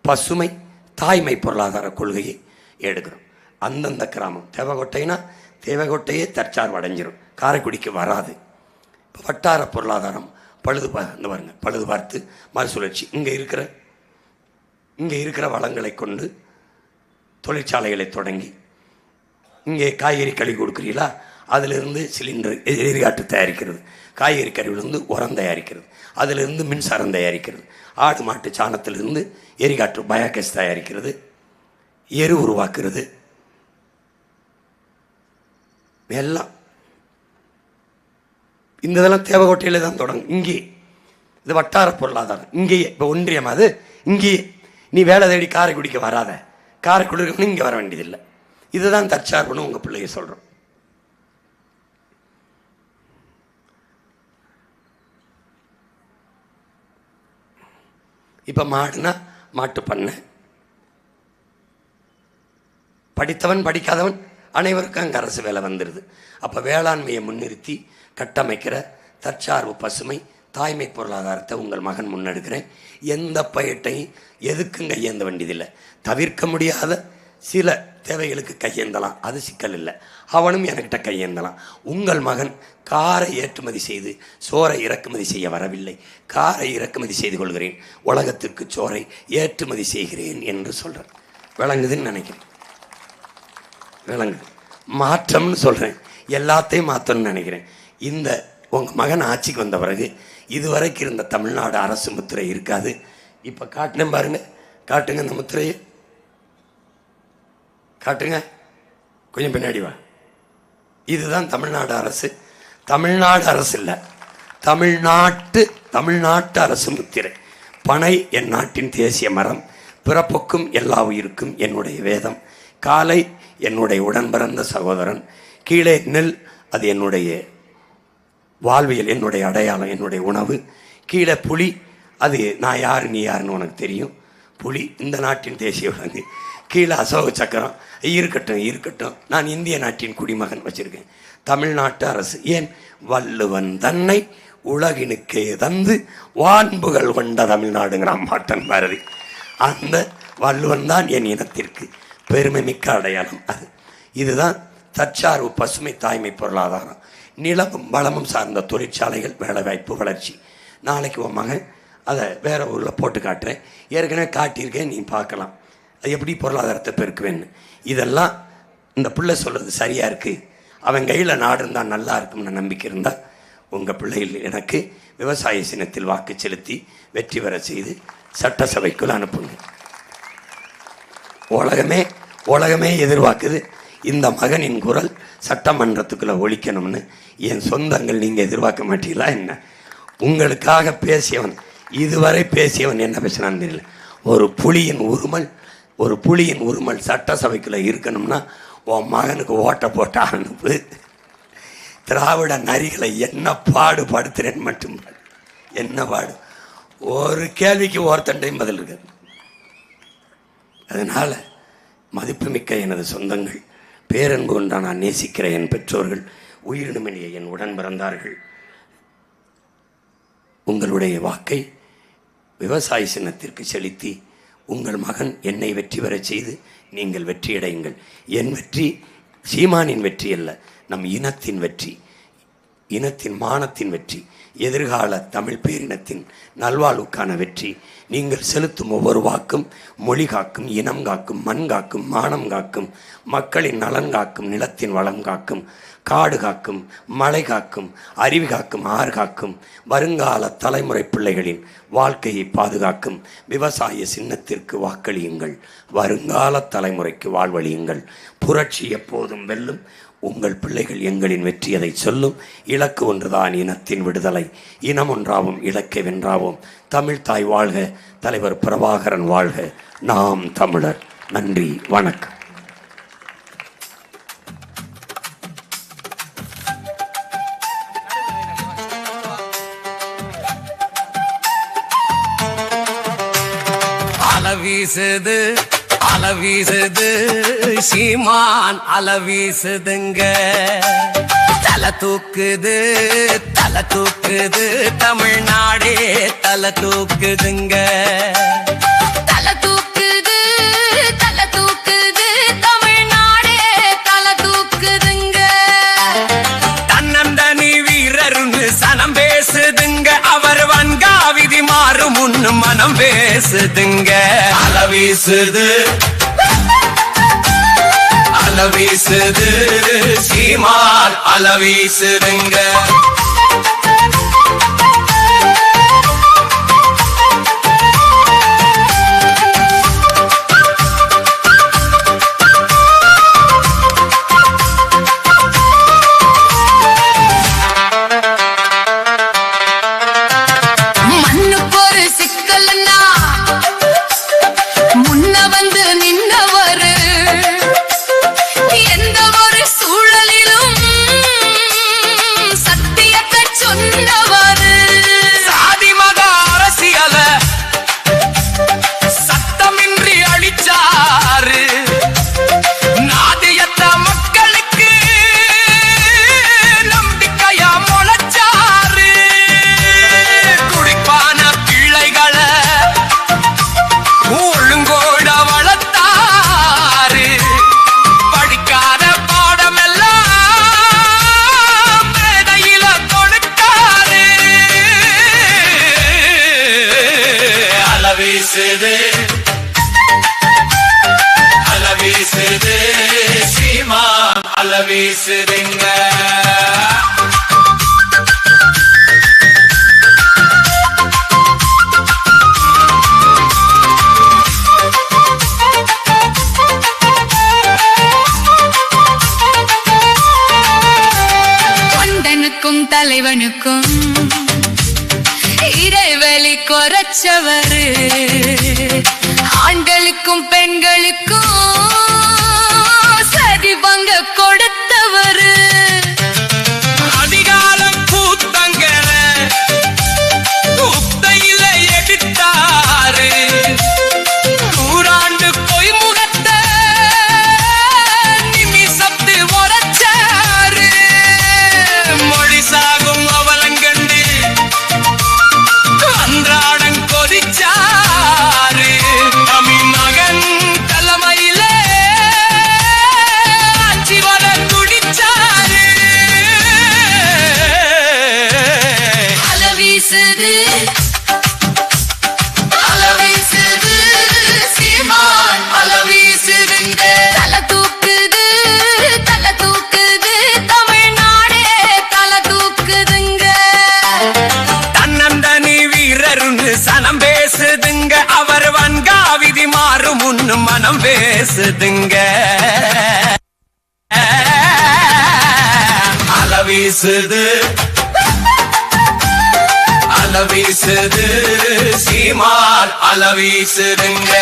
பசுமை, தாய்மை பொருளாதார கொள்கையை எடுக்கிறோம். அந்தந்த கிராமம் தேவகோட்டைனா தேவகோட்டையே தற்சார்பு அடைஞ்சிடும், காரைக்குடிக்கு வராது. இப்போ வட்டார பொருளாதாரம் பழுது பாருங்க, பழுது பார்த்து மறுசுழற்சி. இங்கே இருக்கிற வளங்களை கொண்டு தொழிற்சாலைகளை தொடங்கி, இங்கே காய்கறி கழுவி கொடுக்குறீங்களா, அதிலிருந்து சிலிண்டர் எரிகாட்டு தயாரிக்கிறது, காய்கறி கழிவிலிருந்து உரம் தயாரிக்கிறது, அதிலிருந்து மின்சாரம் தயாரிக்கிறது, ஆடு மாட்டு சாணத்திலிருந்து எரிகாட்டு பயோகேஸ் தயாரிக்கிறது, எரு உருவாக்குறது, எல்லாம் இந்த இதெல்லாம் தேவகோட்டையில் தான் தொடங்கும். இங்கே இது வட்டார பொருளாதாரம். இங்கேயே இப்போ ஒன்றியம், அது இங்கேயே. நீ வேலை தேடி காரைக்குடிக்க வராத, காரைக்குடிக்கணும் இங்கே வர வேண்டியதில்லை. இதுதான் தற்சார்புன்னு உங்கள் பிள்ளைய சொல்கிறோம். இப்போ மாடுனா மாட்டு பண்ணை, படித்தவன் படிக்காதவன் அனைவருக்கும் அங்கே அரசு வேலை வந்துடுது. அப்போ வேளாண்மையை முன்னிறுத்தி கட்டமைக்கிற தற்சார்பு, பசுமை, தாய்மை பொருளாதாரத்தை உங்கள் மகன் முன்னெடுக்கிறேன். எந்த பயிர்ட்டையும் எதுக்கும் கையேந்த வேண்டியதில்லை. தவிர்க்க முடியாத சில தேவைகளுக்கு கையேந்தலாம், அது சிக்கல் இல்லை. அவனும் என்கிட்ட கையேந்தலாம். உங்கள் மகன் காரை ஏற்றுமதி செய்து சோறை இறக்குமதி செய்ய வரவில்லை, காரை இறக்குமதி செய்து கொள்கிறேன், உலகத்திற்கு சோறை ஏற்றுமதி செய்கிறேன் என்று சொல்கிறேன். விளங்குதுன்னு நினைக்கிறேன். விளங்குது. மாற்றம்னு சொல்கிறேன், எல்லாத்தையும் மாற்றணும்னு நினைக்கிறேன். இந்த உங்கள் மகன் ஆட்சிக்கு வந்த பிறகு இதுவரைக்கும் இருந்த தமிழ்நாடு அரசு முத்திரை இருக்காது. இப்போ காட்டுனேன் பாருங்க, காட்டுங்க இந்த முத்திரையை காட்டுங்க, கொஞ்சம் பின்னாடி வா. இதுதான் தமிழ்நாடு அரசு. தமிழ்நாடு அரசு இல்லை, தமிழ்நாட்டு அரசு முத்திரை. பனை என் நாட்டின் தேசிய மரம், பிறப்புக்கும் எல்லா உயிருக்கும் என்னுடைய வேதம், காலை என்னுடைய உடன் பிறந்த சகோதரன், கீழே நெல் அது என்னுடைய வாழ்வியல், என்னுடைய அடையாளம், என்னுடைய உணவு, கீழே புலி அது நான் யார் நீ யாருன்னு உனக்கு தெரியும், புலி இந்த நாட்டின் தேசிய விலங்கு, கீழே அசோக சக்கரம், இருக்கட்டும் நான் இந்திய நாட்டின் குடிமகன் வச்சிருக்கேன். தமிழ்நாட்டு அரசு. ஏன்? வள்ளுவன் தன்னை உலகினுக்கே தந்து வான்புகள் கொண்ட தமிழ்நாடுங்கிறான் பாட்டன் பாரதி. அந்த வள்ளுவன் தான் என் இனத்திற்கு பெருமை மிக்க அடையாளம். அது இதுதான் தற்சார்பு, பசுமை, தாய்மை பொருளாதாரம். நிலமும் வளமும் சார்ந்த தொழிற்சாலைகள், வேலைவாய்ப்பு, வளர்ச்சி. நாளைக்கு உன் மகன் அதை வேற ஊரில் போட்டு காட்டுறேன், ஏற்கனவே காட்டியிருக்கேன், நீ பார்க்கலாம் அது எப்படி பொருளாதாரத்தை பெருக்குவேன்னு. இதெல்லாம் இந்த பிள்ளை சொல்கிறது சரியாக இருக்குது, அவன் கையில் நாடு இருந்தால் நல்லா இருக்கும்னு நம்பிக்கை இருந்தால் உங்கள் பிள்ளைகள் எனக்கு விவசாய சின்னத்தில் வாக்கு செலுத்தி வெற்றி பெற செய்து சட்டசபைக்குள் அனுப்புங்க. உலகமே எதிர்பார்க்குது இந்த மகனின் குரல் சட்டமன்றத்துக்குள்ளே ஒழிக்கணும்னு. என் சொந்தங்கள் நீங்கள் எதிர்பார்க்க மாட்டீங்களா என்ன? உங்களுக்காக பேசியவன், இதுவரை பேசியவன் என்ன பேசினான்னு தெரியல. ஒரு புலியின் உருமல் சட்டசபைக்குள்ளே இருக்கணும்னா உன் மகனுக்கு ஓட்டை போட்டு அனுப்பு. திராவிட நரிகளை என்ன பாடு படுத்துறேன் மட்டும் என்ன பாடு. ஒரு கேள்விக்கு ஒருத்தண்டையும் பதில் இருக்காது. அதனால மதிப்புமிக்க எனது சொந்தங்கள், பேரன்பு கொண்டா நான் நேசிக்கிற என் பெற்றோர்கள், உயிரினுமெனிய என் உடன் பிறந்தார்கள், உங்களுடைய வாக்கை விவசாய சின்னத்திற்கு செலுத்தி உங்கள் மகன் என்னை வெற்றி பெறச் செய்து நீங்கள் வெற்றியடையுங்கள். என் வெற்றி சீமானின் வெற்றி அல்ல, நம் இனத்தின் வெற்றி, இனத்தின் மானத்தின் வெற்றி, எதிர்கால தமிழ் பேரினத்தின் நல்வாழ்வுக்கான வெற்றி. நீங்கள் செலுத்தும் ஒவ்வொரு வாக்கும் மொழி காக்கும், இனம் காக்கும், மண் காக்கும், மானம் காக்கும், மக்களின் நலன் காக்கும், நிலத்தின் வளம் காக்கும், காடு காக்கும், மழை காக்கும், அருவி காக்கும், ஆறு காக்கும், வருங்கால தலைமுறை பிள்ளைகளின் வாழ்க்கையை பாதுகாக்கும். விவசாய சின்னத்திற்கு வாக்களியுங்கள், வருங்கால தலைமுறைக்கு வாழ்வழியுங்கள். புரட்சி எப்போதும் வெல்லும். உங்கள் பிள்ளைகள் எங்களின் வெற்றி அதை சொல்லும். இலக்கு ஒன்றுதான், இனத்தின் விடுதலை. இனம் ஒன்றாவும் இலக்கை வென்றாவும். தமிழ் தாய் வாழ்க, தலைவர் பிரபாகரன் வாழ்க, நாம் தமிழர். நன்றி, வணக்கம். அலவீசுது அலவீசுது சீமான் அலவீசுதுங்க. தலை தூக்குது தலை தூக்குது தமிழ்நாடே தலை தூக்குதுங்க. தலை தூக்குது தலை தூக்குது தமிழ்நாடே தலை தூக்குதுங்க. தன்னந்தனி வீரருன்னு சனம் பேசுதுங்க. அவர் வன்காவிதி மாறும் முன்னு மனம் பேசுதுங்க. அலவீசுது அலவீசுது சீமான் அலவீசுதுங்க. அலவீசுது சீமான் அலவீசுதுங்க. தொண்டனுக்கும் தலைவனுக்கும் இறைவழி குறைச்சவரு, ஆண்களுக்கும் பெண்களுக்கும் சதி பங்க கொடுத்தவரு. அதிகாரம் கூத்தங்கர குப்தையில எடுத்தாரு. நூறாண்டு பொய்முகத்தை நிமிஷத்து உரைச்சாரு. மொழி சாகும் அவலங்கண்டு அன்றாடம் கொதிச்சாரு. தமிழ் மகன் தலைமையில ஆட்சி வர துடிச்சாரு. அலவீசுது அலவீசுது சீமான் அலவீசுதுங்க. தலை தூக்குது தலை தூக்குது தமிழ்நாடே தலை தூக்குதுங்க. தன்னந்தனி வீரருன்னு சனம் பேசுதுங்க. அவர் வன்காவிதி மாறும் முன்னு மனம் பேசுதுங்க. அலவீசுது அலவீசுது சீமான் அலவீசுதுங்க.